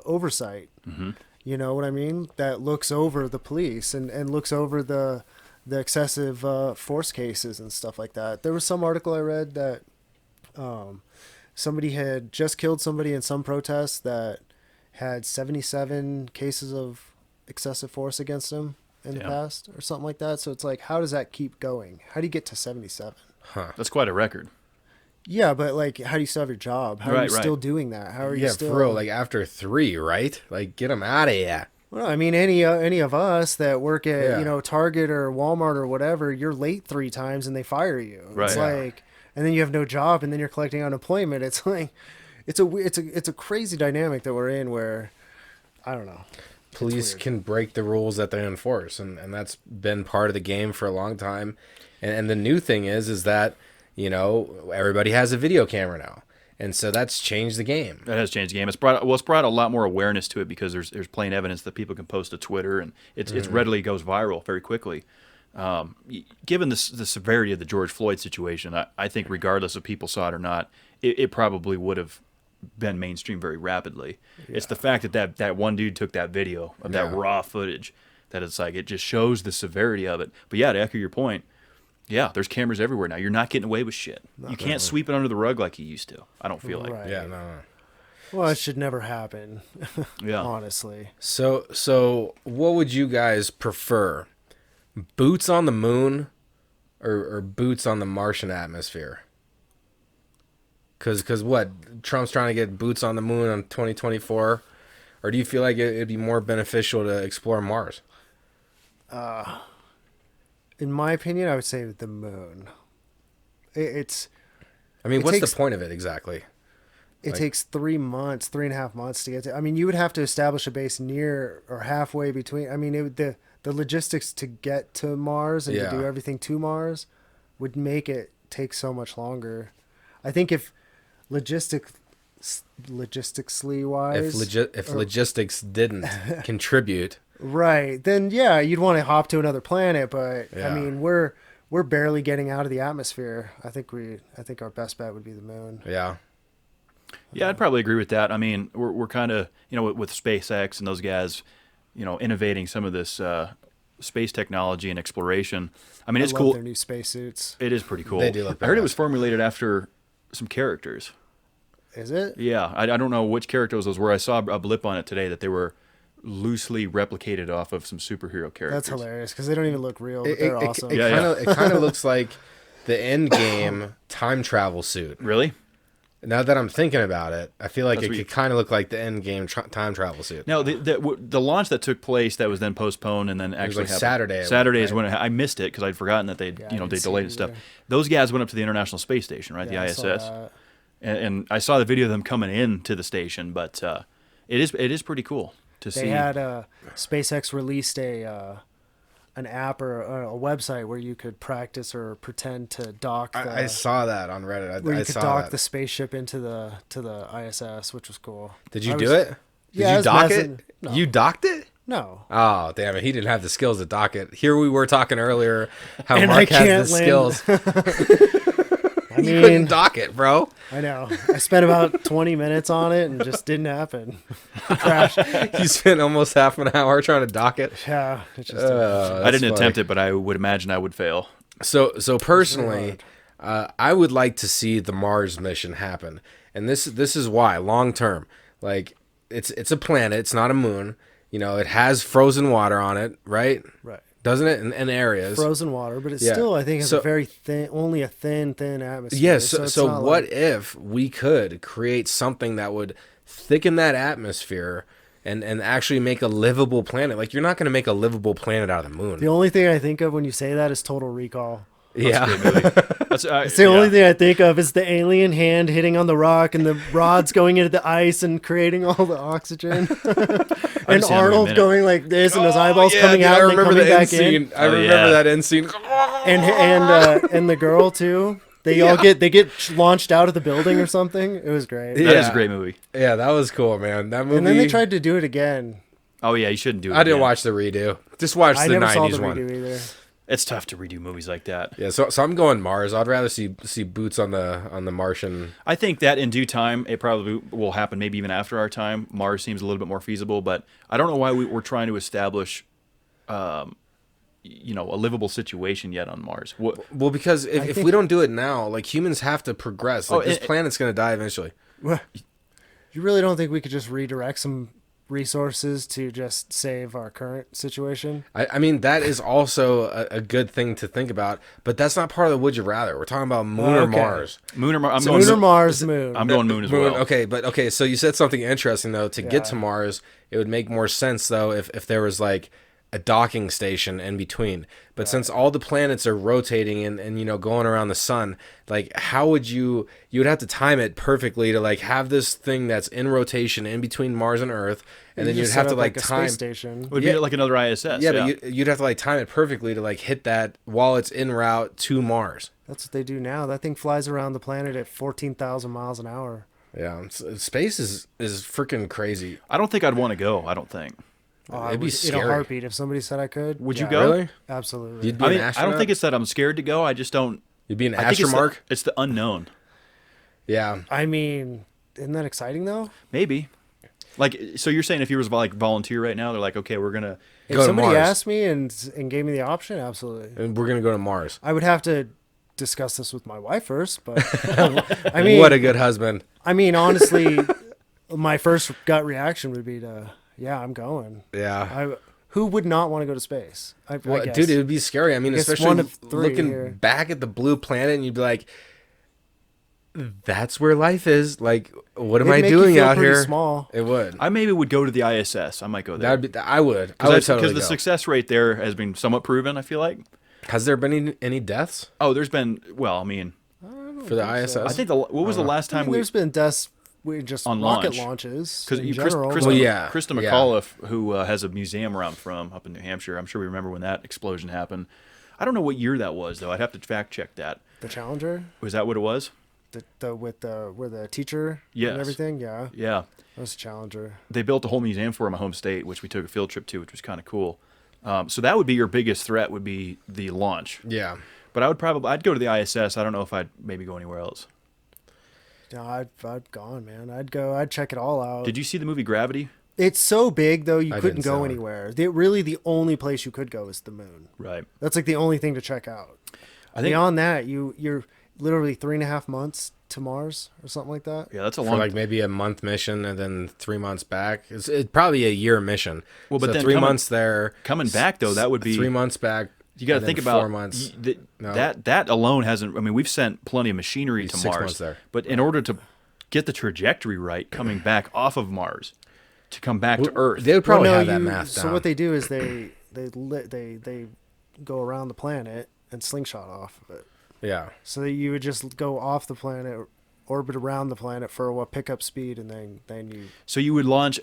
oversight. Mm-hmm. You know what I mean? That looks over the police and looks over the excessive force cases and stuff like that. There was some article I read that somebody had just killed somebody in some protests that had 77 cases of excessive force against him in the Yeah. past or something like that. So it's like, how does that keep going? How do you get to 77? that's quite a record. Yeah, but like, how do you still have your job? How are Right, you right. still doing that? How are you Yeah, still? for real. Like after 3, right? Like get them out of here. Well, I mean, any of us that work at Yeah. Target or Walmart or whatever, you're late 3 times and they fire you. Right. It's Yeah. like, and then you have no job and then you're collecting unemployment. It's like, it's a crazy dynamic that we're in where, I don't know. police can break the rules that they enforce, and that's been part of the game for a long time. And the new thing is that, you know, everybody has a video camera now. And so that's changed the game. That has changed the game. It's brought a lot more awareness to it because there's plain evidence that people can post to Twitter, and it's readily goes viral very quickly. Given the severity of the George Floyd situation, I think regardless if people saw it or not, it probably would have been mainstream very rapidly. Yeah. It's the fact that one dude took that video of that raw footage that it's like it just shows the severity of it. But yeah, to echo your point, yeah, there's cameras everywhere now. You're not getting away with shit. You can't sweep it under the rug like you used to. I don't feel like. Yeah, no. Well, it should never happen. Yeah, honestly. So what would you guys prefer? Boots on the moon or boots on the Martian atmosphere? Because what? Trump's trying to get boots on the moon in 2024? Or do you feel like it'd be more beneficial to explore Mars? In my opinion, I would say the moon. What's the point of it exactly? It takes 3.5 months to get to. I mean, you would have to establish a base near or halfway between. I mean, the logistics to get to Mars and to do everything to Mars would make it take so much longer. I think if logistically wise, if logistics didn't contribute, right, then yeah, you'd want to hop to another planet. But I mean, we're barely getting out of the atmosphere. I think our best bet would be the moon. Yeah. Yeah, I'd probably agree with that. I mean, we're kind of, you know, with SpaceX and those guys, you know, innovating some of this space technology and exploration. I mean, it's cool. Their new spacesuits. It is pretty cool. They do look I heard it was formulated after some characters. Is it? Yeah, I don't know which characters those were. I saw a blip on it today that they were loosely replicated off of some superhero characters. That's hilarious because they don't even look real. But they're awesome. It kind of looks like the Endgame time travel suit. Really? Now that I'm thinking about it, I feel like it could kind of look like the Endgame time travel suit. No, the launch that took place that was then postponed and then actually happened. Saturday. Saturday is when I missed it because I'd forgotten that they delayed and stuff. Those guys went up to the International Space Station, right? The ISS, and I saw the video of them coming into the station. But it is pretty cool to see. They had SpaceX released an app or a website where you could practice or pretend to dock. I saw that on Reddit. Where you could dock the spaceship into the ISS, which was cool. Did you do it? Yeah, Did you dock it? No. You docked it? No. Oh, damn it. He didn't have the skills to dock it. Here we were talking earlier how Mark has the skills. I mean, you couldn't dock it, bro. I know. I spent about 20 minutes on it and it just didn't happen. It crashed. You spent almost half an hour trying to dock it? Yeah. It just I didn't attempt it, but I would imagine I would fail. So personally, I would like to see the Mars mission happen. And this is why, long term. Like, it's a planet. It's not a moon. You know, it has frozen water on it, right? Right. Doesn't it? In areas. Frozen water, but it's still, I think, has a very thin, only a thin atmosphere. Yes. So what if we could create something that would thicken that atmosphere and actually make a livable planet? Like, you're not going to make a livable planet out of the moon. The only thing I think of when you say that is Total Recall. That's it's the only thing I think of is the alien hand hitting on the rock and the rods going into the ice and creating all the oxygen. And Arnold going like this and his eyeballs coming out and coming back in. I remember that end scene. And the girl too. They all get launched out of the building or something. It was great. That is a great movie. Yeah, that was cool, man. That movie. And then they tried to do it again. Oh yeah, you shouldn't do it. I didn't watch the redo. Just watch the 90s one. I never saw the redo either. It's tough to redo movies like that. Yeah, so I'm going Mars. I'd rather see boots on the Martian. I think that in due time, it probably will happen. Maybe even after our time, Mars seems a little bit more feasible. But I don't know why we're trying to establish, a livable situation yet on Mars. Well, because if we don't do it now, like, humans have to progress. Like, this planet's going to die eventually. You really don't think we could just redirect some resources to just save our current situation? I mean, that is also a good thing to think about, but that's not part of the would you rather. We're talking about moon or Mars. Moon or Mars. Moon or Mars, moon. I'm going moon as well. Okay, so you said something interesting though. To get to Mars, it would make more sense though if there was like a docking station in between. But since all the planets are rotating and you know, going around the sun, like how would you would have to time it perfectly to like have this thing that's in rotation in between Mars and Earth, and then you'd just have set to up like a time. space station. It would be like another ISS. Yeah, but you'd have to like time it perfectly to like hit that while it's en route to Mars. That's what they do now. That thing flies around the planet at 14,000 miles an hour. Yeah, space is freaking crazy. I don't think I'd want to go. I don't think. Oh, It'd be in scary. a heartbeat. If somebody said I could, Would you yeah, go? Really? Absolutely. You'd be I an mean, I astronaut? don't think it's that I'm scared to go. I just don't. You'd be an I think astromark. it's the unknown. Yeah. I mean, isn't that exciting though? Maybe. Like, so you're saying if you was like volunteer right now, they're like, okay, we're gonna. If Go to somebody Mars. asked me and gave me the option, absolutely. And we're gonna go to Mars. I would have to discuss this with my wife first, but I mean, What a good husband. I mean, honestly, my first gut reaction would be to, yeah, I'm going. Yeah. Who would not want to go to space? I Well, guess. dude, it would be scary. I mean, guess especially one of three looking here. back at the blue planet, and you'd be like, "That's where life is." Like, what am It'd I make you doing feel out pretty here? Small. It would. I maybe would go to the ISS. I might go there. That'd be. I would. I would Because totally the go. success rate there has been somewhat proven. I feel like. Has there been any deaths Oh, there's been. Well, I mean, for the ISS? I think what was the last I time mean, we? there's been deaths with just On rocket launch. launches Because in general. Krista, Well, yeah, Krista yeah. McAuliffe, who has a museum where I'm from, up in New Hampshire. I'm sure we remember when that explosion happened. I don't know what year that was, though. I'd have to fact check that. The Challenger, Was that what it was? with the teacher Yes. and everything. Yeah, Yeah. that was a Challenger. They built a whole museum for my home state, which we took a field trip to, which was kind of cool. So that would be your biggest threat, would be the launch. Yeah. But I'd go to the ISS. I don't know if I'd maybe go anywhere else. No, I'd gone, man. I'd check it all out. Did you see the movie Gravity? It's so big though, you I couldn't didn't go see it. anywhere. Really, the only place you could go is the moon. Right. That's like the only thing to check out. I think. Beyond that, you're literally 3.5 months to Mars or something like that. Yeah, that's a For long. like maybe a month mission and then 3 months back. It's probably a year mission. Well, but so then 3 coming- months there. coming back though, that would be 3 months back. You got to and think then about 4 months. No. that alone hasn't. I mean, we've sent plenty of machinery to 6 Mars, months there. but in order to get the trajectory right, coming back off of Mars to come back to Earth, They would probably Well, no, have that math So down. what they do is they go around the planet and slingshot off of it. Yeah. So that you would just go off the planet, orbit around the planet for what pickup speed, and then you. so you would launch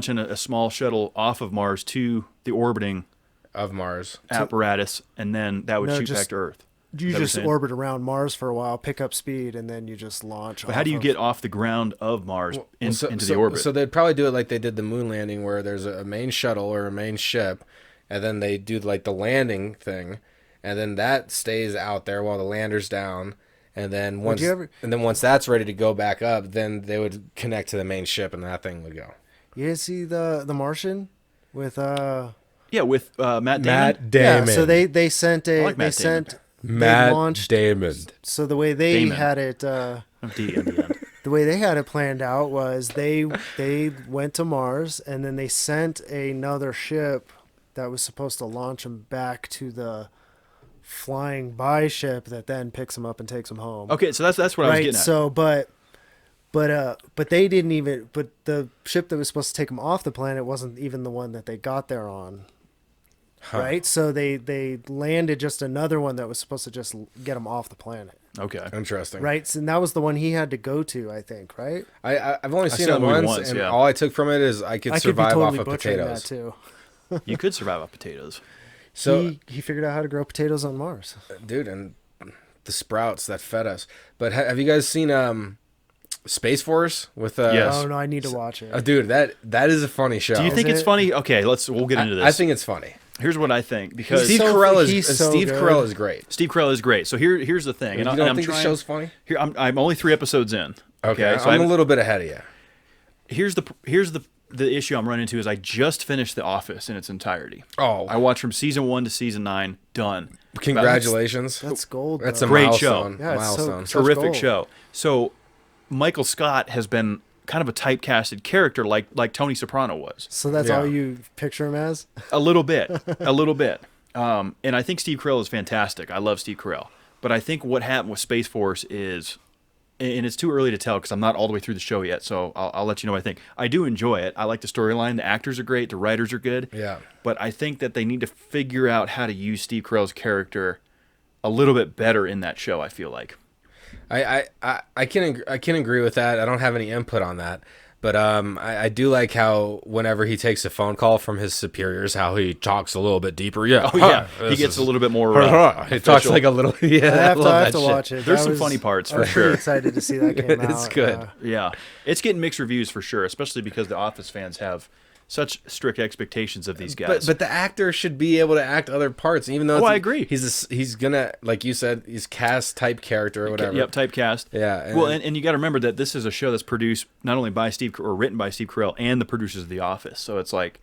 in a small shuttle off of Mars to the orbiting Of Mars. apparatus, and then that would No, shoot just- back to Earth. You Is that what just you're saying? orbit around Mars for a while, pick up speed, and then you just launch. But how do you get off the ground of Mars into the orbit? So they'd probably do it like they did the moon landing, where there's a main shuttle or a main ship, and then they do like the landing thing, and then that stays out there while the lander's down, and then once that's ready to go back up, then they would connect to the main ship, and that thing would go. You didn't see the Martian with yeah, with Matt Damon. Matt Damon. Yeah, so they sent I like Matt Damon. they launched. Damon. So the way they Damon. had it. D in the end. The way they had it planned out was they went to Mars, and then they sent another ship that was supposed to launch them back to the flying by ship that then picks them up and takes them home. Okay, so that's what I was Right. getting at. So, but they didn't even. But the ship that was supposed to take them off the planet wasn't even the one that they got there on. Right. So they landed just another one that was supposed to just get them off the planet. Okay. Interesting. Right. So that was the one he had to go to, I think. Right. I've only seen saw it the movie once, once, and yeah. all I took from it is I could I could be survive totally off of butchering potatoes. that too. You could survive off potatoes. So, he figured out how to grow potatoes on Mars. dude, and the sprouts that fed us. But have you guys seen Space Force with? Yes. Oh no, I need to watch it. Dude, that is a funny show. Do you think Is it's it? funny? Okay, we'll get into this. I think it's funny. Here's what I think, because Steve so- Carell he's so good. is great. Steve Carell is great. So here's the thing. You And don't I'm think the trying, show's funny? Here, I'm only 3 episodes in. Okay, so I'm a little bit ahead of you. Here's the issue I'm running into is I just finished The Office in its entirety. Oh. I watched from season 1 to season 9. Done. Congratulations. That's gold. That's though. a Great milestone. show. Yeah, it's so- milestone. so- Terrific gold. show. So Michael Scott has been kind of a typecasted character like Tony Soprano was. So that's Yeah. all you picture him as? A little bit. And I think Steve Carell is fantastic. I love Steve Carell. But I think what happened with Space Force is and it's too early to tell because I'm not all the way through the show yet, so I'll let you know what I think. I do enjoy it. I like the storyline. The actors are great. The writers are good. Yeah. But I think that they need to figure out how to use Steve Carell's character a little bit better in that show, I feel like. I can agree with that. I don't have any input on that. But I do like how whenever he takes a phone call from his superiors, how he talks a little bit deeper. Yeah. Oh, yeah. He gets a little bit more he talks like a little. Yeah. I have love to that shit. watch it. There's That some was- funny parts I for was pretty sure. excited to see that came out. It's good. Yeah. It's getting mixed reviews for sure, especially because the Office fans have such strict expectations of these guys. But the actor should be able to act other parts, even though I agree. He's gonna, like you said, he's cast type character or whatever. Yep, typecast. Yeah, Well, and you got to remember that this is a show that's produced not only by written by Steve Carell and the producers of The Office. So it's like,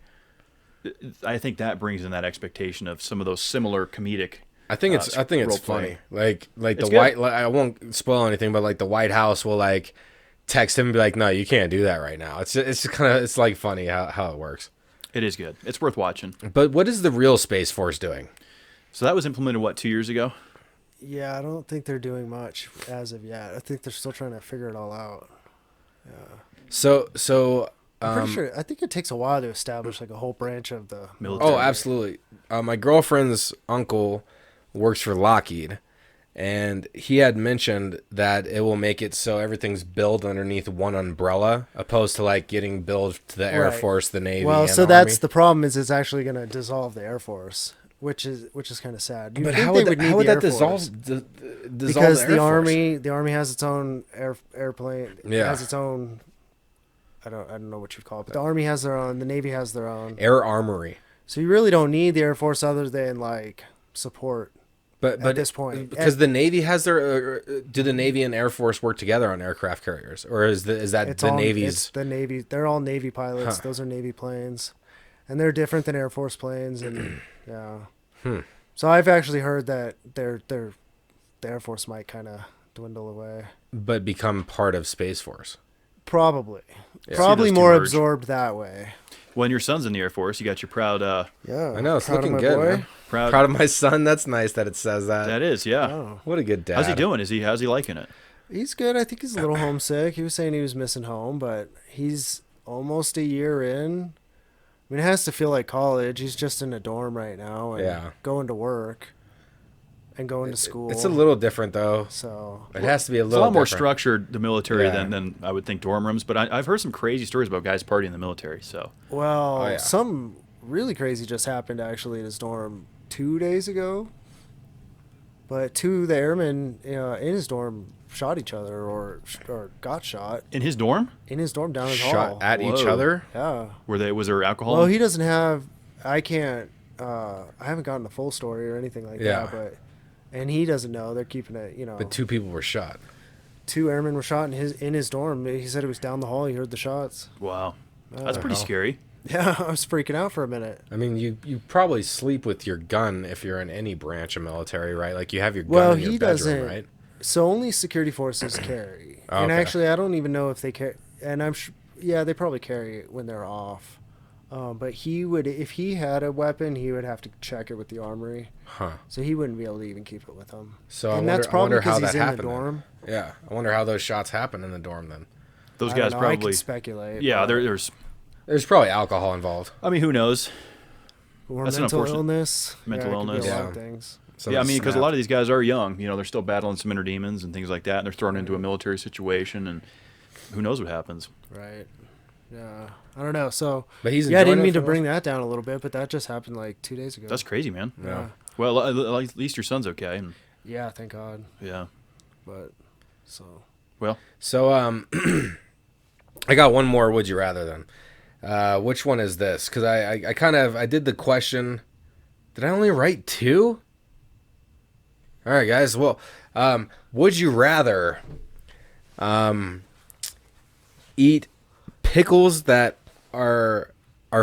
I think that brings in that expectation of some of those similar comedic. I think it's role funny. play. Like It's the good. White. Like, I won't spoil anything, but like the White House will like text him and be like, "No, you can't do that right now." It's kind of like funny how it works. It is good. It's worth watching. But what is the real Space Force doing? So that was implemented 2 years ago? Yeah, I don't think they're doing much as of yet. I think they're still trying to figure it all out. So I'm pretty sure. I think it takes a while to establish like a whole branch of the Military. Oh, absolutely. My girlfriend's uncle works for Lockheed, and he had mentioned that it will make it so everything's billed underneath one umbrella, opposed to like getting billed to the Air Right. Force, the Navy. Well, and so the that's Army. the problem. Is it's actually going to dissolve the Air Force, which is kind of sad. You'd But think how they would need how would the that Air dissolve? Force. Dissolve Because the Air Force? the army has its own airplane. Yeah. It has its own. I don't know what you'd call it, but the army has their own. The Navy has their own. Air Armory. So you really don't need the Air Force other than like support. But At this point. because the Navy has their, do the Navy and Air Force work together on aircraft carriers, or is that It's the all, Navy's? It's the Navy. They're all Navy pilots. Huh. Those are Navy planes, and they're different than Air Force planes. And yeah. So I've actually heard that the Air Force might kind of dwindle away. But become part of Space Force. Probably. Yeah. Probably See those two more merge. absorbed that way. When your son's in the Air Force, you got your proud. Yeah. I know, it's Proud of looking my good, boy. man. Proud of my son. That's nice that it says that. That is, yeah. Oh. What a good dad. How's he doing? How's he liking it? He's good. I think he's a little homesick. He was saying he was missing home, but he's almost a year in. I mean, it has to feel like college. He's just in a dorm right now and Yeah. going to work and going to school. It's a little different though. So It has to be a It's a little lot more different. structured, the military, Yeah. than I would think dorm rooms. But I've heard some crazy stories about guys partying in the military. So well, Oh, yeah. some really crazy just happened actually in his dorm 2 days ago. But two of the airmen in his dorm shot each other or got shot in his dorm, in his dorm down his Shot hall. at each Whoa. other. Yeah. was there alcohol? Well, he doesn't have. I can't. I haven't gotten the full story or anything like Yeah. that. But and he doesn't know. They're keeping it. But two people were shot. Two airmen were shot in his dorm. He said it was down the hall. He heard the shots. Wow, that's pretty hell? scary. Yeah, I was freaking out for a minute. I mean, you probably sleep with your gun if you're in any branch of military, right? Like you have your gun Well, in your he bedroom, doesn't. right? So only security forces carry. Oh, And okay. actually, I don't even know if they carry. And yeah, they probably carry it when they're off. But he would, if he had a weapon, he would have to check it with the armory. Huh. So he wouldn't be able to even keep it with him. So And I that's wonder probably how because that he's in the happened. then. dorm. Yeah, I wonder how those shots happen in the dorm then. Those I guys don't know, I probably. could speculate. Yeah, but- there's. There's probably alcohol involved. I mean, who knows? Or That's an mental unfortunate- illness. mental Yeah, it could be illness. a lot Yeah. of things. Some Yeah, I mean, because a snap. lot of these guys are young. They're still battling some inner demons and things like that, and they're thrown into a military situation, and who knows what happens. Right. Yeah. I don't know. So, But he's yeah, I enjoying didn't it mean for to the bring most- that down a little bit, but that just happened like 2 days ago. That's crazy, man. Yeah. Well, at least your son's okay. And Yeah, thank God. yeah. But, so. Well, So I got one more. Would you rather then? Which one is this? Because I kind of I did the question. Did I only write two? All right, guys. Well, would you rather eat pickles that are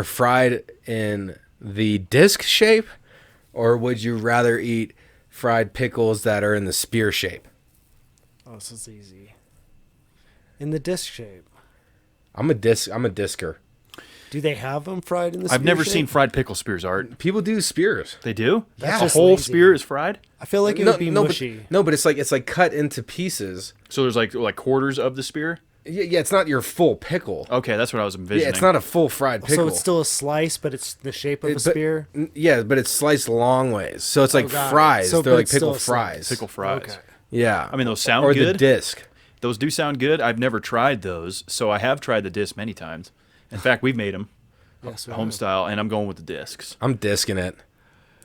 fried in the disc shape, or would you rather eat fried pickles that are in the spear shape? Oh, this is easy. In the disc shape. I'm a discer. Do they have them fried in the? I've spear never shape? seen fried pickle spears, Art. People do spears. They do? That's A just whole lazy. spear is fried? I feel like it would be mushy. But it's like cut into pieces. So there's like quarters of the spear? Yeah, it's not your full pickle. Okay, that's what I was envisioning. Yeah, it's not a full fried pickle. So it's still a slice, but it's the shape of a spear. Yeah, but it's sliced long ways. So it's like got it. fries. So, They're but like it's still pickle a slice. fries. Pickle fries. Okay. Yeah. I mean, those sound or good. the disc. Those do sound good. I've never tried those, so I have tried the disc many times. In fact, we've made them Yes, we home have. style, and I'm going with the discs. I'm disking it.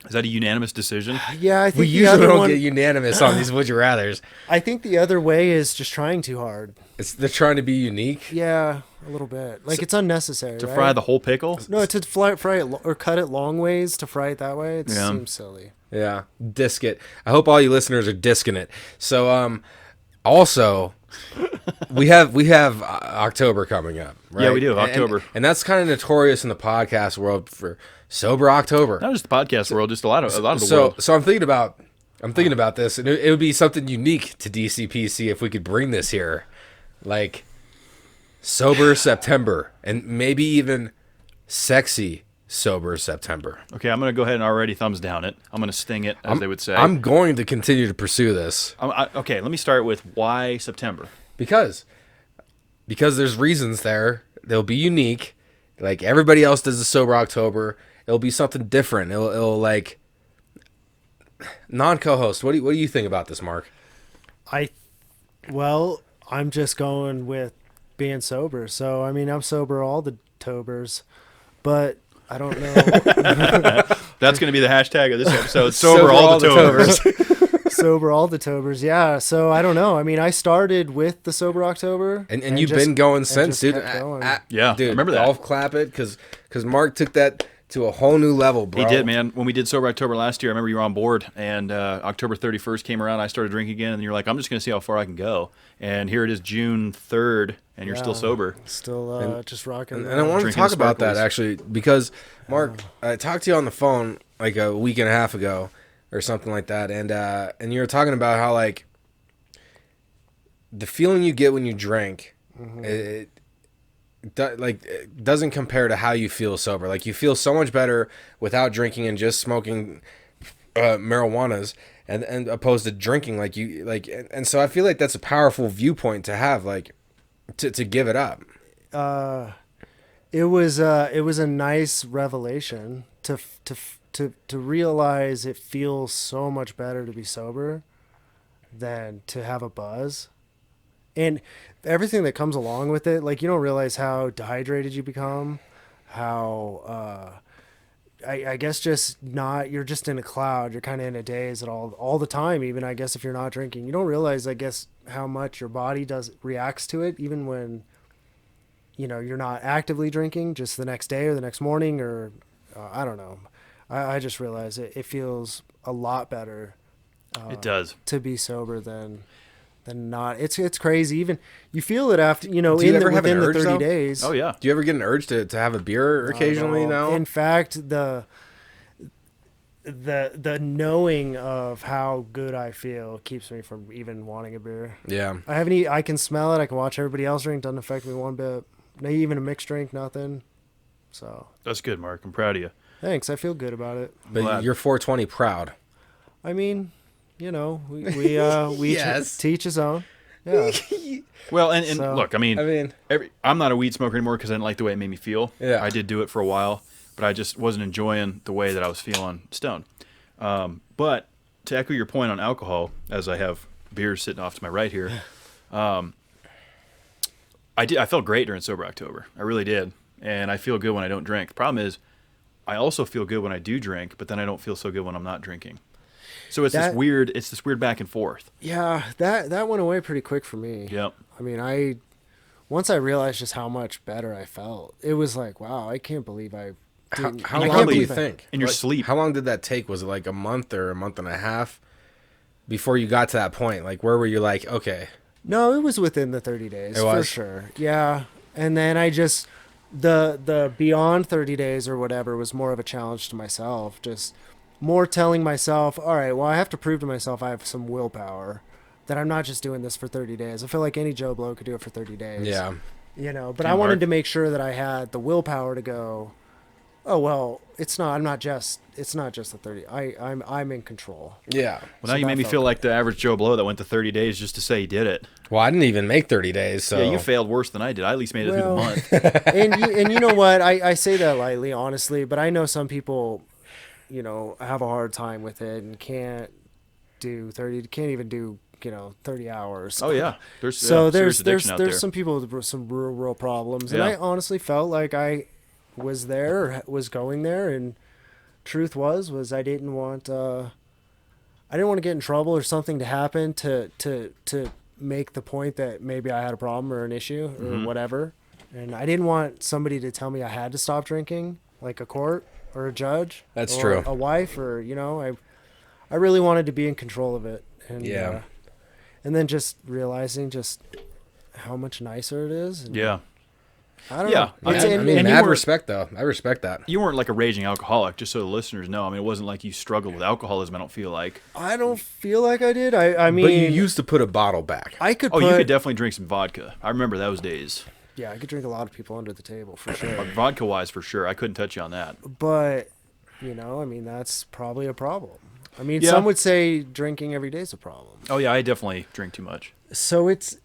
Is that a unanimous decision? Yeah, I think We the usually other don't one. get unanimous on these would you rathers. I think the other way is just trying too hard. They're trying to be unique. Yeah, a little bit. Like it's unnecessary. To right? fry the whole pickle? No, to fry it or cut it long ways to fry it that way. It Yeah. seems silly. Yeah, disc it. I hope all you listeners are disking it. So, also, we have October coming up. Right? Yeah, we do, And- October. and that's kind of notorious in the podcast world for Sober October. Not just the podcast world, just a lot of the world. So I'm thinking about this, and it would be something unique to DCPC if we could bring this here, like Sober September, and maybe even sexy Sober September. Okay, I'm going to go ahead and already thumbs down it. I'm going to sting it, as they would say. I'm going to continue to pursue this Okay, let me start with why September. because there's reasons there. They'll be unique, like everybody else does the Sober October. It'll be something different. It'll like non-co-host. What do you think about this, Mark? I'm just going with being sober. So I mean, I'm sober all the tobers, but I don't know. That's going to be the hashtag of this episode. Sober all the tobers. Sober all the tobers. Yeah. So I don't know. I mean, I started with the Sober October, And you've been going since, dude. kept going. Yeah, dude. I remember that. Golf clap it, because Mark took that to a whole new level, bro. He did, man. When we did Sober October last year, I remember you were on board, and October 31st came around. I started drinking again, and you're like, I'm just going to see how far I can go. And here it is June 3rd, and you're still sober. Still just rocking. And I wanted to Drinking talk about that, sparkles. actually, because, Mark, I talked to you on the phone like a week and a half ago or something like that, and you were talking about how, like, the feeling you get when you drink, it doesn't compare to how you feel sober. Like, you feel so much better without drinking and just smoking marijuanas, and opposed to drinking. And so I feel like that's a powerful viewpoint to have, like, to give it up. It was a nice revelation to realize it feels so much better to be sober than to have a buzz, and everything that comes along with it. Like, you don't realize how dehydrated you become, how I guess just not, you're just in a cloud. You're kind of in a daze at all the time. Even I guess if you're not drinking, you don't realize, I guess, how much your body reacts to it, even when you're not actively drinking. Just the next day or the next morning, or I don't know. I just realized it feels a lot better. It does. To be sober than not. It's crazy. Even you feel it after Do you ever have within an the urge, 30 though? days. Oh, yeah. Do you ever get an urge to have a beer occasionally now? In fact, the knowing of how good I feel keeps me from even wanting a beer. Yeah. I can smell it. I can watch everybody else drink. Doesn't affect me one bit. Not even a mixed drink, nothing. So That's good, Mark. I'm proud of you. thanks. I feel good about it. But Glad. you're 420 proud. I mean, we Yes. teach his own. Yeah. Well, and So- look, I mean, I'm not a weed smoker anymore because I didn't like the way it made me feel. Yeah. I did do it for a while, but I just wasn't enjoying the way that I was feeling stoned. But to echo your point on alcohol, as I have beers sitting off to my right here, I felt great during Sober October. I really did. And I feel good when I don't drink. The problem is I also feel good when I do drink, but then I don't feel so good when I'm not drinking. So it's this weird back and forth. Yeah, that went away pretty quick for me. Yep. I mean, once I realized just how much better I felt, it was like, wow, I can't believe I didn't. How I long can't do you believe I- think? In your sleep. How long did that take? Was it like a month or a month and a half before you got to that point? Like, where were you like, okay. No, it was within the 30 days It for was? sure. Yeah, and then I just the beyond 30 days or whatever was more of a challenge to myself. Just more telling myself, all right, well, I have to prove to myself I have some willpower, that I'm not just doing this for 30 days. I feel like any Joe Blow could do it for 30 days. Yeah. But I wanted to make sure that I had the willpower to go, oh, well, it's not just the 30. I'm in control. Yeah. Well, now you made me feel like the average Joe Blow that went to 30 days just to say he did it. Well, I didn't even make 30 days, so. Yeah, you failed worse than I did. I at least made it through the month. And you know what? I say that lightly, honestly, but I know some people, have a hard time with it and can't even do 30 hours. Oh yeah, there's some people with some real problems, and I honestly felt like I was going there, and truth was I didn't want to get in trouble or something to happen to make the point that maybe I had a problem or an issue or whatever, and I didn't want somebody to tell me I had to stop drinking, like a court or a judge. That's or true. A wife, or I really wanted to be in control of it, and and then just realizing just how much nicer it is. And I don't know. Mad respect, though. I respect that. You weren't like a raging alcoholic, just so the listeners know. I mean, it wasn't like you struggled with alcoholism, I don't feel like. I don't feel like I did. I mean... But you used to put a bottle back. You could definitely drink some vodka. I remember those days. Yeah, I could drink a lot of people under the table, for sure. Vodka-wise, for sure. I couldn't touch you on that. But, that's probably a problem. I mean, some would say drinking every day is a problem. Oh, yeah, I definitely drink too much. So it's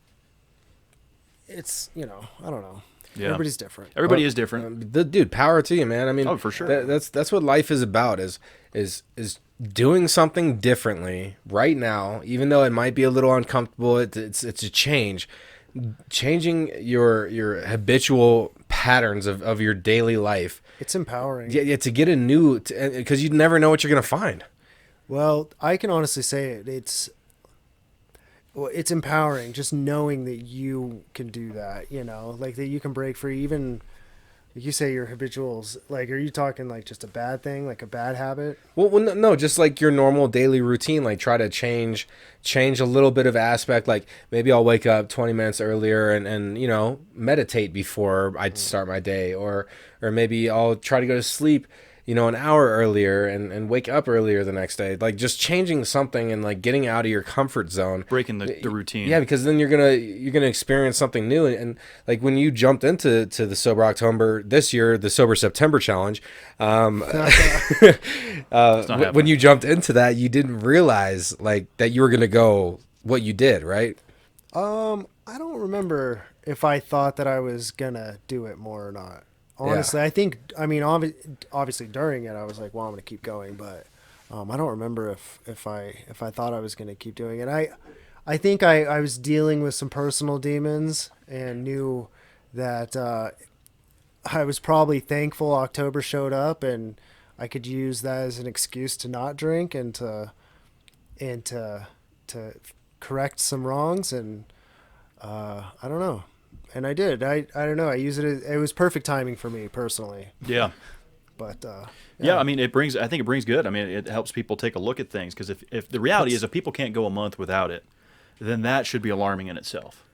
I don't know. Yeah. Everybody's different. Everybody is different. Dude, power to you, man. I mean, for sure. That's what life is about. Is doing something differently right now, even though it might be a little uncomfortable. It's a change, changing your habitual patterns of your daily life. It's empowering. Yeah, to get a new, because you never know what you're gonna find. Well, I can honestly say it's empowering just knowing that you can do that, like that you can break free. Even like you say, your habituals, like, are you talking like just a bad thing, like a bad habit? Well, no, just like your normal daily routine, like try to change a little bit of aspect. Like maybe I'll wake up 20 minutes earlier and meditate before I start my day, or maybe I'll try to go to sleep an hour earlier and wake up earlier the next day. Like just changing something and like getting out of your comfort zone, breaking the routine. Yeah, because then you're gonna experience something new. And like when you jumped into the Sober October this year, the Sober September challenge, when you jumped into that, you didn't realize like that you were gonna go what you did, right? I don't remember if I thought that I was gonna do it more or not. Honestly, yeah. Obviously during it, I was like, well, I'm going to keep going. But I don't remember if I thought I was going to keep doing it. I think I was dealing with some personal demons and knew that I was probably thankful October showed up and I could use that as an excuse to not drink and to correct some wrongs. And I don't know. And I did. I don't know. I use it. It was perfect timing for me personally. Yeah. But yeah, I mean, I think it brings good. I mean, it helps people take a look at things, because if the reality is if people can't go a month without it, then that should be alarming in itself.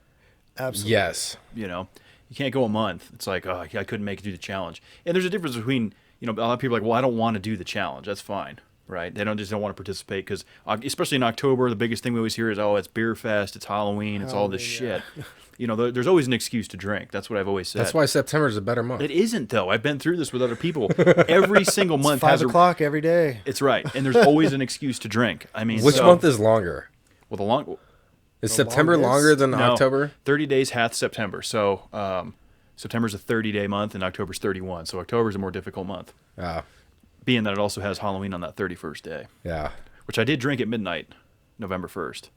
Absolutely. Yes. You can't go a month. It's like, oh, I couldn't make it through the challenge. And there's a difference between, a lot of people are like, well, I don't want to do the challenge. That's fine. Right? They don't want to participate because, especially in October, the biggest thing we always hear is, oh, it's beer fest, it's Halloween, it's all this shit. There's always an excuse to drink. That's what I've always said. That's why September is a better month. It isn't, though. I've been through this with other people. Every single month has 5 o'clock every day. It's right, and there's always an excuse to drink. I mean, which month is longer? Well, is September longer than October? 30 days hath September. So September's a 30-day month, and October's 31. So October's a more difficult month. Being that it also has Halloween on that 31st day. Yeah. Which I did drink at midnight, November 1st.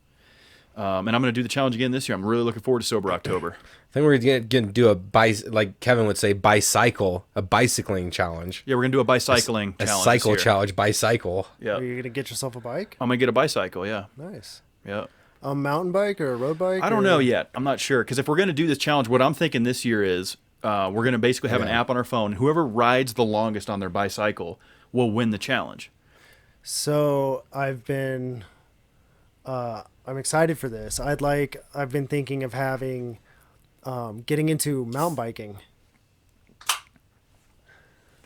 And I'm going to do the challenge again this year. I'm really looking forward to Sober October. I think we're going to do like Kevin would say, a bicycling challenge. Yeah, we're going to do a bicycling challenge. A cycle challenge, bicycle. Yeah. Are you going to get yourself a bike? I'm going to get a bicycle, yeah. Nice. Yeah. A mountain bike or a road bike? I don't know yet. I'm not sure. Because if we're going to do this challenge, what I'm thinking this year is we're going to basically have an app on our phone. Whoever rides the longest on their bicycle will win the challenge. So I've been... I'm excited for this. I've been thinking of having, getting into mountain biking.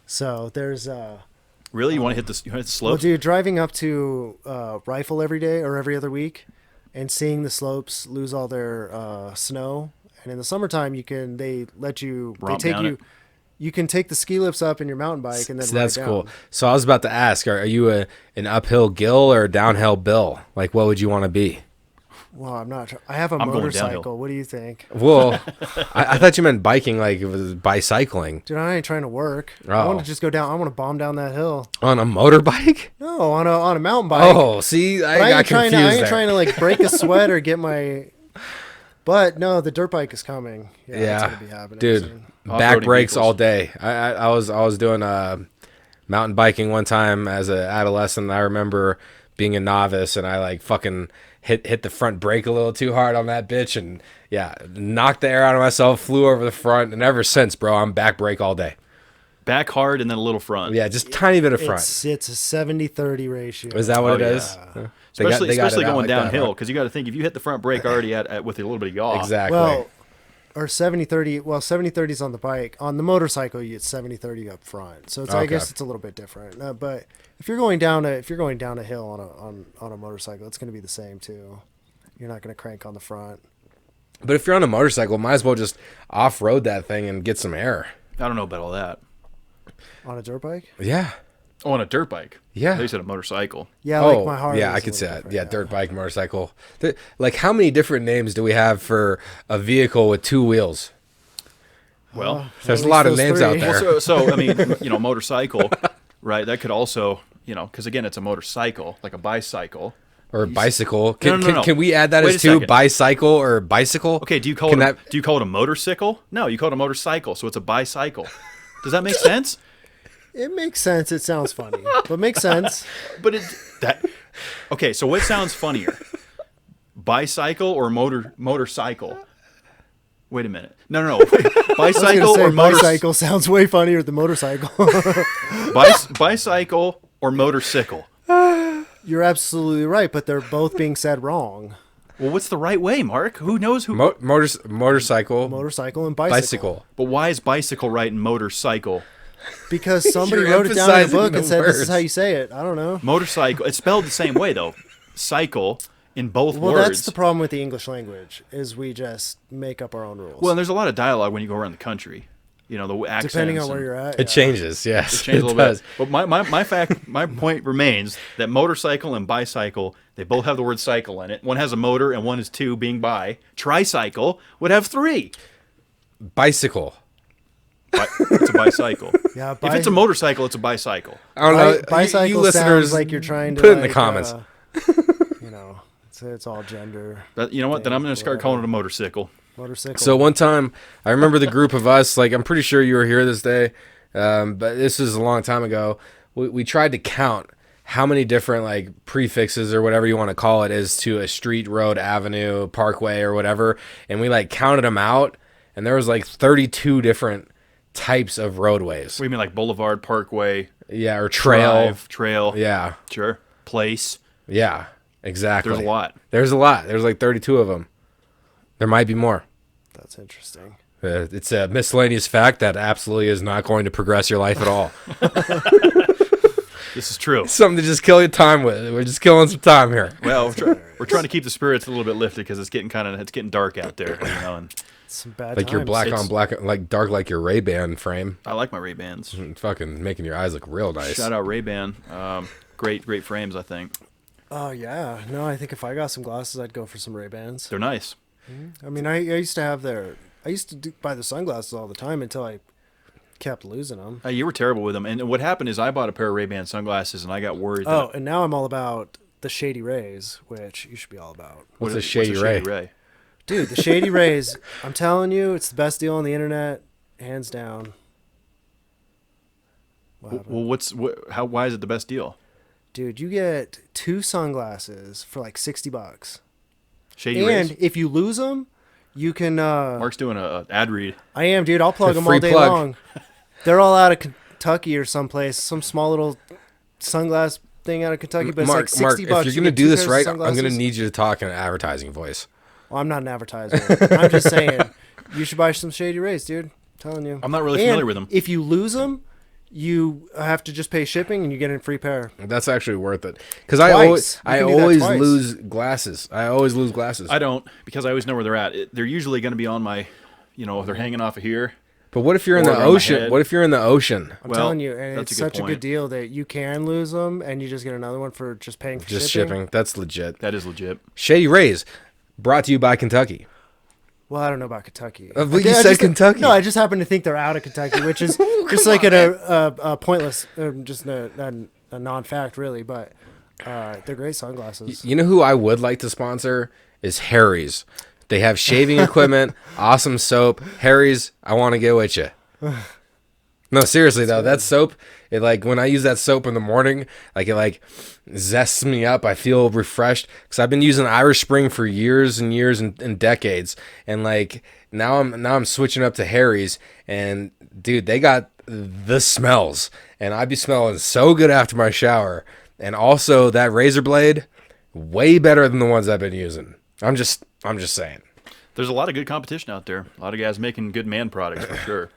So there's Really? You want to hit the slopes? Well, dude, driving up to Rifle every day or every other week and seeing the slopes lose all their snow And in the summertime, they Romp take down you. it. You can take the ski lifts up in your mountain bike and then So ride that's down. cool. So I was about to ask, are you an uphill Gil or a downhill Bill? Like, what would you want to be? Well, I'm not. I have a I'm going motorcycle. downhill. What do you think? Well, I thought you meant biking, like it was bicycling. Dude, I ain't trying to work. I Oh. want to just go down. I want to bomb down that hill. On a motorbike? No, on a mountain bike. Oh, see, I But got confused I ain't there. trying to like break a sweat or get my. But no, the dirt bike is coming. Yeah, it's Yeah, gonna be happening. dude, soon. back Off-roading brakes vehicles. all day. I was doing mountain biking one time as an adolescent. I remember being a novice and I like fucking hit the front brake a little too hard on that bitch and yeah, knocked the air out of myself, flew over the front, and ever since, bro, I'm back brake all day. Back hard and then a little front. Yeah, just tiny bit of front. It's a 70-30 ratio. Is that what Oh, it yeah. is? They got Especially it out going like that, downhill, huh? because you got to think if you hit the front brake already at with a little bit of yaw. Exactly. Well, or 70-30. Well, 70-30 is on the bike. On the motorcycle, you get 70-30 up front. So I Okay. guess it's a little bit different. But if you're going down a hill on a motorcycle, it's going to be the same too. You're not going to crank on the front. But if you're on a motorcycle, might as well just off-road that thing and get some air. I don't know about all that. On a dirt bike? Yeah. Oh, on a dirt bike. Yeah. They said a motorcycle. Yeah, like my Harley. yeah, is I a could say little that. different, Yeah, dirt bike, motorcycle. Like, how many different names do we have for a vehicle with two wheels? Well, There's At a lot least of those names three. out there. Well, so I mean, motorcycle, right? That could also, because again, it's a motorcycle, like a bicycle. Or a bicycle. No. Can we add that Wait as a two? second. Bicycle or bicycle? Okay, do you call Can it a motorcycle? No, you call it a motorcycle, so it's a bicycle. Does that make sense? It makes sense. It sounds funny, but makes sense. But okay. So what sounds funnier, bicycle or motorcycle? Wait a minute. No. I was gonna Bicycle say or bicycle sounds way funnier than motorcycle. bicycle or motorcycle? You're absolutely right, but they're both being said wrong. Well, what's the right way, Mark? Who knows who? Motorcycle. Motorcycle and bicycle. But why is bicycle right and motorcycle? Because somebody You're wrote it down in a emphasizing book the and said this is words. how you say it. I don't know. Motorcycle. It's spelled the same way though. Cycle in both Well, words. that's the problem with the English language is we just make up our own rules. Well, and there's a lot of dialogue when you go around the country. The accents. depending on and- where you're at. It changes, yes. It changes a it little does. bit. But my point remains that motorcycle and bicycle, they both have the word cycle in it. One has a motor and one is two, being bi. Tricycle would have three. Bicycle. It's a bicycle. Yeah, If it's a motorcycle, it's a bicycle. I don't know. Bicycle you listeners, sounds like you're trying to put it in the comments. It's all gender. But you know what? Then I'm going to start calling it a motorcycle. Motorcycle. So one time, I remember the group of us, like I'm pretty sure you were here this day, but this is a long time ago. We tried to count how many different like prefixes or whatever you want to call it is to a street, road, avenue, parkway, or whatever, and we like counted them out, and there was like 32 different types of roadways. What do you mean, like boulevard, parkway, Yeah, or trail. drive, trail? Yeah, Sure. Place. yeah, exactly. There's a lot. There's a lot. There's like 32 of them. There might be more. That's interesting. It's a miscellaneous fact that absolutely is not going to progress your life at all. This is true. Something to just kill your time with. We're just killing some time here. Well, we're trying to keep the spirits a little bit lifted because it's getting dark out there. And Some bad Like your times. black It's- on black, like dark like your Ray-Ban frame. I like my Ray-Bans. Fucking making your eyes look real nice. Shout out Ray-Ban. Great frames, I think. Oh yeah. No, I think if I got some glasses, I'd go for some Ray-Bans. They're nice. I mean, I used to have I used to buy the sunglasses all the time until I kept losing them. You were terrible with them. And what happened is I bought a pair of Ray-Ban sunglasses and I got worried. Oh, and now I'm all about the Shady Rays, which you should be all about. What's a Shady Ray? Dude, the Shady Rays, I'm telling you, it's the best deal on the internet, hands down. What happened? Why is it the best deal? Dude, you get 2 sunglasses for like $60. Shady And Rays. if you lose them, you can. Mark's doing a ad read. I am, dude. I'll plug them Free all day plug. long. They're all out of Kentucky or someplace, some small little sunglass thing out of Kentucky, but Mark, it's like $60. if You you're get gonna 2 do this pairs of right, I'm gonna sunglasses. need you to talk in an advertising voice. Well, I'm not an advertiser. I'm just saying, you should buy some Shady Rays, dude. I'm telling you. I'm not really And familiar with them. If you lose them, you have to just pay shipping and you get a free pair. That's actually worth it. Because I always twice. lose glasses. I always lose glasses. I don't, because I always know where they're at. They're usually going to be on my, if they're hanging off of here. But what if you're in Or the around my ocean? head. What if you're in the ocean? I'm Well, telling you, and that's it's a good such a point. good deal that you can lose them and you just get another one for just paying for Just shipping. That's legit. That is legit. Shady Rays, brought to you by Kentucky. Well, I don't know about Kentucky. But you said Kentucky. No, I just happen to think they're out of Kentucky, which is just like a pointless, just a non-fact, really. But they're great sunglasses. You know who I would like to sponsor is Harry's. They have shaving equipment, awesome soap. Harry's, I want to get with you. No, seriously though, that soap, it like when I use that soap in the morning, like it like zests me up. I feel refreshed because I've been using Irish Spring for years and years and decades, and like now I'm switching up to Harry's, and dude, they got the smells, and I'd be smelling so good after my shower, and also that razor blade, way better than the ones I've been using. I'm just saying. There's a lot of good competition out there. A lot of guys making good man products for sure.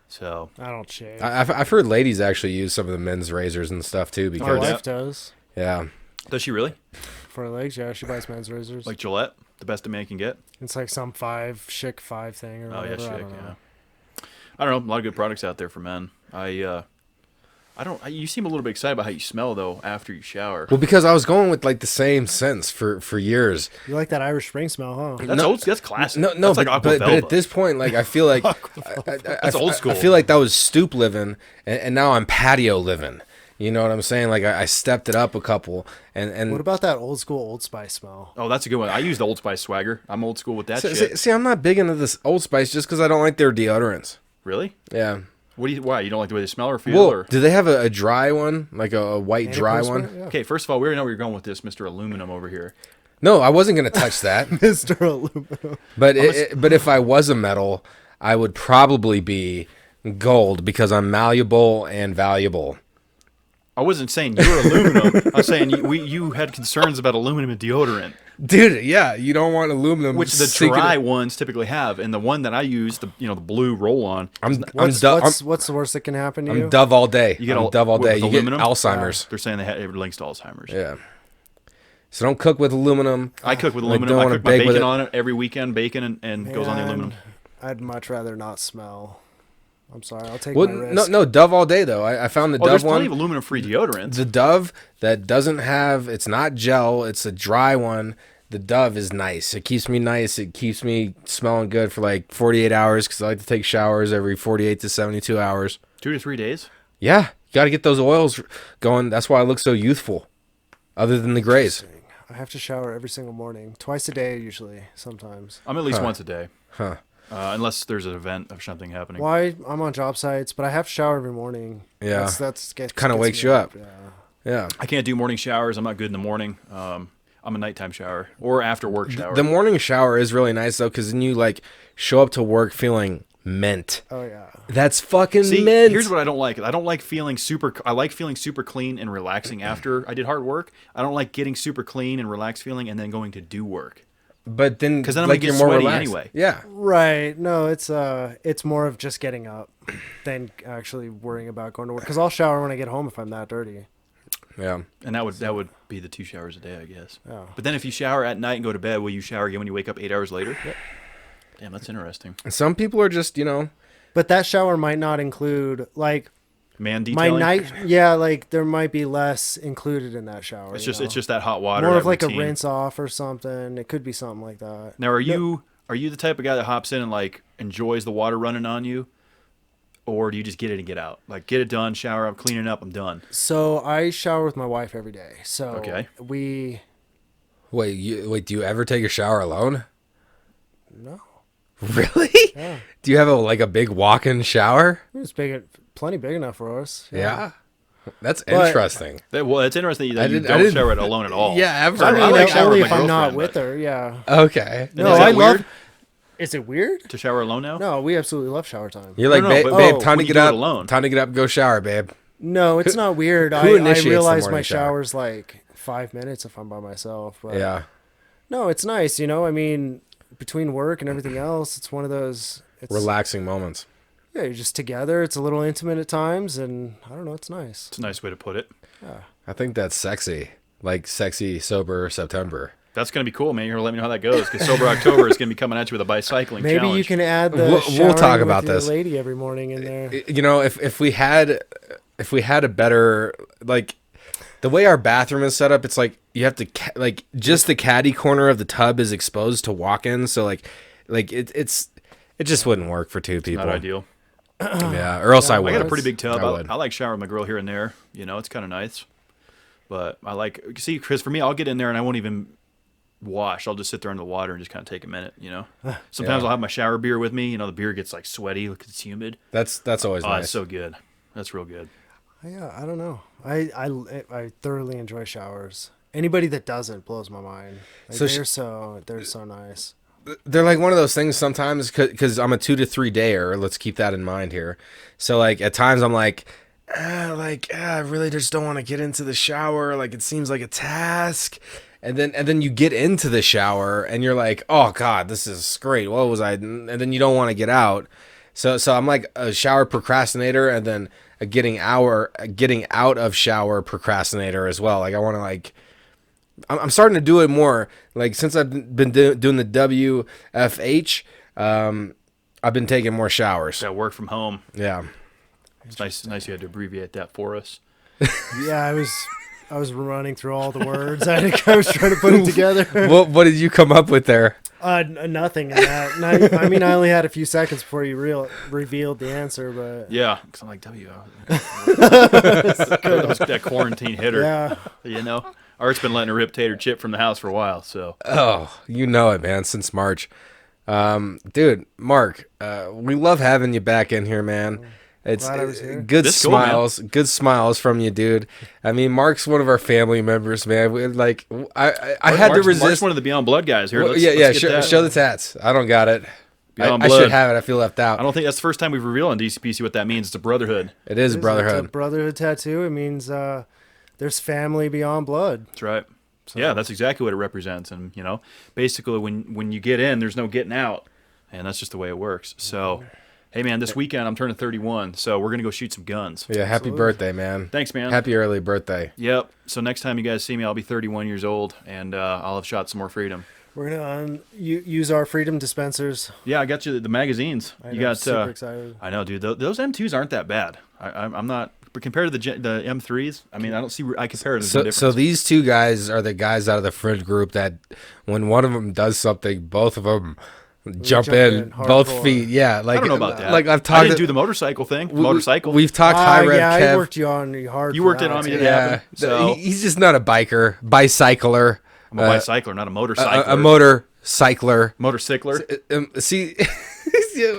So I don't shave. I've heard ladies actually use some of the men's razors and stuff too. My Because wife does. yeah, does she really? For her legs, yeah, she buys men's razors. Like Gillette, the best a man can get? It's like some Chic 5 thing or Oh whatever. yeah, I Chic. don't know. Yeah. I don't know. A lot of good products out there for men. You seem a little bit excited about how you smell though after you shower. well, because I was going with like the same scents for years. You like that Irish Spring smell, huh? That's old. That's classic. No, That's like but Aqua at this point, like I feel like That's old school. I feel like that was stoop living, and now I'm patio living. You know what I'm saying? Like I stepped it up a couple, and What about that old school Old Spice smell? Oh, that's a good one. I use the Old Spice swagger. I'm old school with that shit. see, I'm not big into this Old Spice just because I don't like their deodorants. Really? Yeah. Why? You don't like the way they smell or feel? Well, or? do they have a dry one, like a white dry one? Antiperspirant? Yeah. Okay, first of all, we already know where you're going with this, Mr. Aluminum over here. No, I wasn't gonna touch that. Mr. Aluminum. But but if I was a metal, I would probably be gold because I'm malleable and valuable. I wasn't saying you're aluminum. I was saying you had concerns about aluminum and deodorant, Dude, yeah, you don't want aluminum. which the sinking- dry ones typically have, and the one that I use, the blue roll-on, What's the worst that can happen to you? I'm Dove all day. You get I'm Dove all with day. You get aluminum? Alzheimer's. they're saying it links to Alzheimer's. Yeah. So don't cook with aluminum. I cook with Like, aluminum. don't I wanna cook my bake with bacon it. on it every weekend. Bacon and goes on the aluminum. I'd much rather not smell. I'm sorry. I'll take Well, my risk. no, Dove all day though. I found the Oh, there's Dove plenty one. of aluminum-free deodorants. The Dove that doesn't have, it's not gel. It's a dry one. The Dove is nice. It keeps me nice. It keeps me smelling good for like 48 hours because I like to take showers every 48 to 72 hours. 2 to 3 days. Yeah, you got to get those oils going. That's why I look so youthful. Other than the grays. I have to shower every single morning, twice a day usually. Sometimes. I'm at least once a day. Huh. Unless there's an event of something happening. Why? I'm on job sites, but I have to shower every morning. Yeah. That's Kinda gets wakes me you up. Yeah. Yeah. I can't do morning showers. I'm not good in the morning. I'm a nighttime shower or after work shower. The morning shower is really nice though because then you like show up to work feeling mint. Oh yeah. That's fucking See, mint. here's what I don't like. I don't like feeling super. I like feeling super clean and relaxing after I did hard work. I don't like getting super clean and relaxed feeling and then going to do work. But then, 'Cause then I'm like, gonna get you're more sweaty relaxed. anyway. Yeah. Right. No, it's more of just getting up than actually worrying about going to work. Because I'll shower when I get home if I'm that dirty. Yeah. And that would be the 2 showers a day, I guess. Yeah. But then if you shower at night and go to bed, will you shower again when you wake up 8 hours later? Yep. Damn, that's interesting. Some people are just, But that shower might not include like Man my detailing. night. Yeah, like there might be less included in that shower. It's you just know? it's just that hot water. more that of like routine. a rinse off or something. It could be something like that. Now, are you the type of guy that hops in and like enjoys the water running on you, or do you just get it and get out? Like get it done, shower up, clean it up, I'm done. So I shower with my wife every day. So Okay. we Wait, do you ever take a shower alone? no. Really? Yeah. Do you have a big walk-in shower? It's plenty big enough for us. Yeah. That's But- interesting. It's interesting that you I don't didn't- shower it alone at all. Yeah, ever. I I mean, like like showering only with if my I'm not girlfriend, with but- her. Yeah. Okay. No, is that I weird? love. Is it weird? To shower alone now? No, we absolutely love shower time. You're like, No, babe, but- babe, oh, time to when you get do it up. alone. Time to get up and go shower, babe. No, it's not weird. who I initiates the realize morning my shower? shower's like 5 minutes if I'm by myself. But Yeah. No, it's nice. I mean, between work and everything else, it's one of those. It's, Relaxing moments. Yeah, you're just together. It's a little intimate at times, and I don't know. It's nice. It's a nice way to put it. Yeah. I think that's sexy. Like sexy, sober September. That's going to be cool, man. You're going to let me know how that goes, because Sober October is going to be coming at you with a bicycling Maybe challenge. you can add the We'll showering talk with about your this. lady every morning in there. You know, if we had a better, like, the way our bathroom is set up, it's like you have to like just the caddy corner of the tub is exposed to walk-in, so like it just wouldn't work for two people. Not ideal. Yeah, or else I would. I got a pretty big tub. I I like showering my girl here and there. You know, it's kind of nice. But I like, see, Chris, for me, I'll get in there and I won't even wash. I'll just sit there in the water and just kind of take a minute, you know. Sometimes I'll have my shower beer with me. You know, the beer gets like sweaty because it's humid. That's always Oh, nice. it's so good. That's real good. Yeah, I don't know. I thoroughly enjoy showers. Anybody that doesn't blows my mind. Like, they're so nice. They're like one of those things sometimes because I'm a 2 to 3 dayer. Let's keep that in mind here. So like at times I'm like I really just don't want to get into the shower. Like it seems like a task. And then you get into the shower and you're like, oh God, this is great. What was I? And then you don't want to get out. So I'm like a shower procrastinator and then a getting out of shower procrastinator as well. Like I want to like. I'm starting to do it more. Like since I've been doing the WFH, I've been taking more showers. Got work from home. Yeah, It's nice you had to abbreviate that for us. Yeah, I was running through all the words. I was trying to put it together. What did you come up with there? Nothing in that. I mean, I only had a few seconds before you revealed the answer, but Yeah, because I'm like, that quarantine hitter. yeah. You know? Art's been letting a rip tater chip from the house for a while, so. Oh, you know it, man. Since March, dude, Mark, we love having you back in here, man. It's Glad I was here. good This is cool, man. smiles, good smiles from you, dude. I mean, Mark's one of our family members, man. I had to resist. Mark's one of the Beyond Blood guys here. Well, Let's yeah. get that. Show the tats. I don't got it. Beyond I Blood. should have it. I feel left out. I don't think that's the first time we've revealed on DCPC what that means. It's a brotherhood. It is It's a brotherhood. brotherhood tattoo. It means there's family beyond blood. That's right. Yeah, that's exactly what it represents. And, you know, basically when you get in, there's no getting out. And that's just the way it works. So, hey, man, this weekend I'm turning 31, so we're going to go shoot some guns. Yeah, happy birthday, man. Thanks, man. Happy early birthday. Yep. So next time you guys see me, I'll be 31 years old, and I'll have shot some more freedom. We're gonna use our freedom dispensers. Yeah, I got you the magazines. You got super excited. I know, dude. Those M2s aren't that bad. I'm not. But compared to the M3s, I mean, I don't see. I compare it as no difference. So these two guys are the guys out of the friend group that when one of them does something, both of them jump in both hardcore. feet. Yeah, like I don't know about that. Like I've I talked. didn't do the motorcycle thing. Motorcycle. We've talked high rev. Yeah, Kev. I worked you on hard. You for worked it that, on me too. to Yeah, happen. So he's just not a biker, bicycler, I'm a bicycler, not a motorcycler. a motorcycler. Motorcycler. See,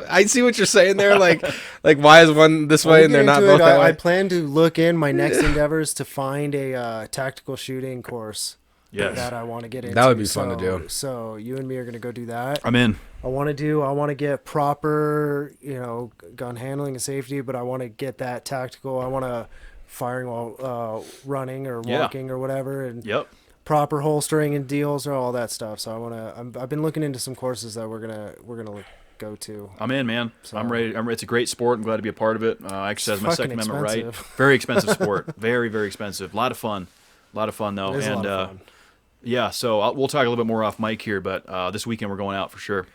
I see what you're saying there. Like why is one this way We'll and they're get not into both it. that way? I plan to look in my next endeavors to find a tactical shooting course Yes. that I want to get into. That would be fun to do. So you and me are going to go do that. I'm in. I want to get proper, gun handling and safety, but I want to get that tactical. I want to firing while running or Yeah. walking or whatever, and Yep. proper holstering and deals or all that stuff. So I want to. I've been looking into some courses that we're gonna go to. I'm in, man. So- I'm ready. It's a great sport. I'm glad to be a part of it. I exercise my fucking Second Amendment right. expensive. Very expensive sport. Very, very expensive. A lot of fun. A lot of fun, though. It is a And lot of fun. yeah, so we'll talk a little bit more off mic here, but this weekend we're going out for sure.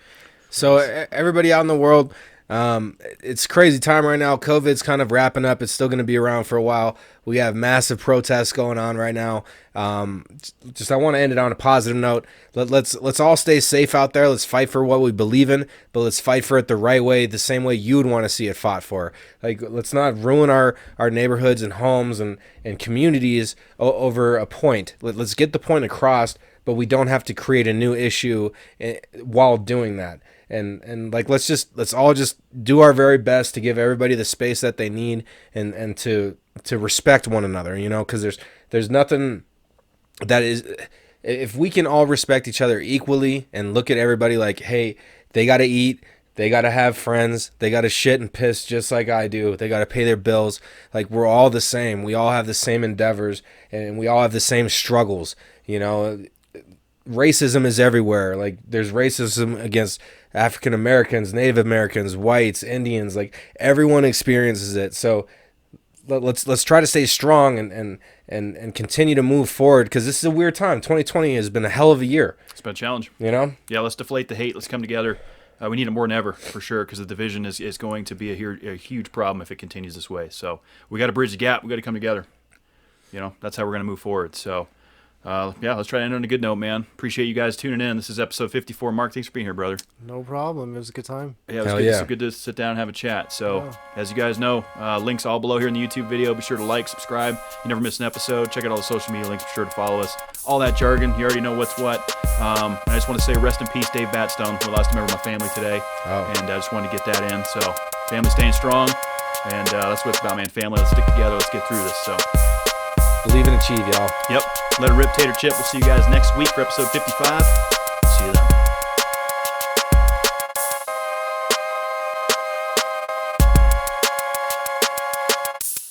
So everybody out in the world, it's crazy time right now. COVID's kind of wrapping up. It's still going to be around for a while. We have massive protests going on right now. I want to end it on a positive note. Let's all stay safe out there. Let's fight for what we believe in, but let's fight for it the right way, the same way you would want to see it fought for. Like, let's not ruin our neighborhoods and homes and communities over a point. Let's get the point across, but we don't have to create a new issue while doing that. And like let's all just do our very best to give everybody the space that they need and to respect one another, because there's nothing that is, if we can all respect each other equally and look at everybody like, hey, they got to eat, they got to have friends, they got to shit and piss just like I do, they got to pay their bills, like we're all the same, we all have the same endeavors and we all have the same struggles. Racism is everywhere. Like there's racism against African Americans, Native Americans, whites, Indians, like everyone experiences it. So let's try to stay strong and continue to move forward, because this is a weird time. 2020 has been a hell of a year. It's been a challenge. Yeah, let's deflate the hate. Let's come together. We need it more than ever, for sure, because the division is going to be a huge problem if it continues this way. So we got to bridge the gap. We got to come together. That's how we're going to move forward. So, let's try to end on a good note, man. Appreciate you guys tuning in. This is episode 54. Mark, thanks for being here, brother. No problem. It was a good time. Yeah, it was good. It's good to sit down and have a chat. So, as you guys know, links all below here in the YouTube video. Be sure to like, subscribe. You never miss an episode. Check out all the social media links. Be sure to follow us. All that jargon. You already know what's what. I just want to say rest in peace, Dave Batstone. We lost a member of my family today. And I just wanted to get that in. So, family staying strong. And that's what it's about, man. Family. Let's stick together. Let's get through this. So, believe and achieve, y'all. Yep. Let it rip, Tater Chip. We'll see you guys next week for episode 55. See you then.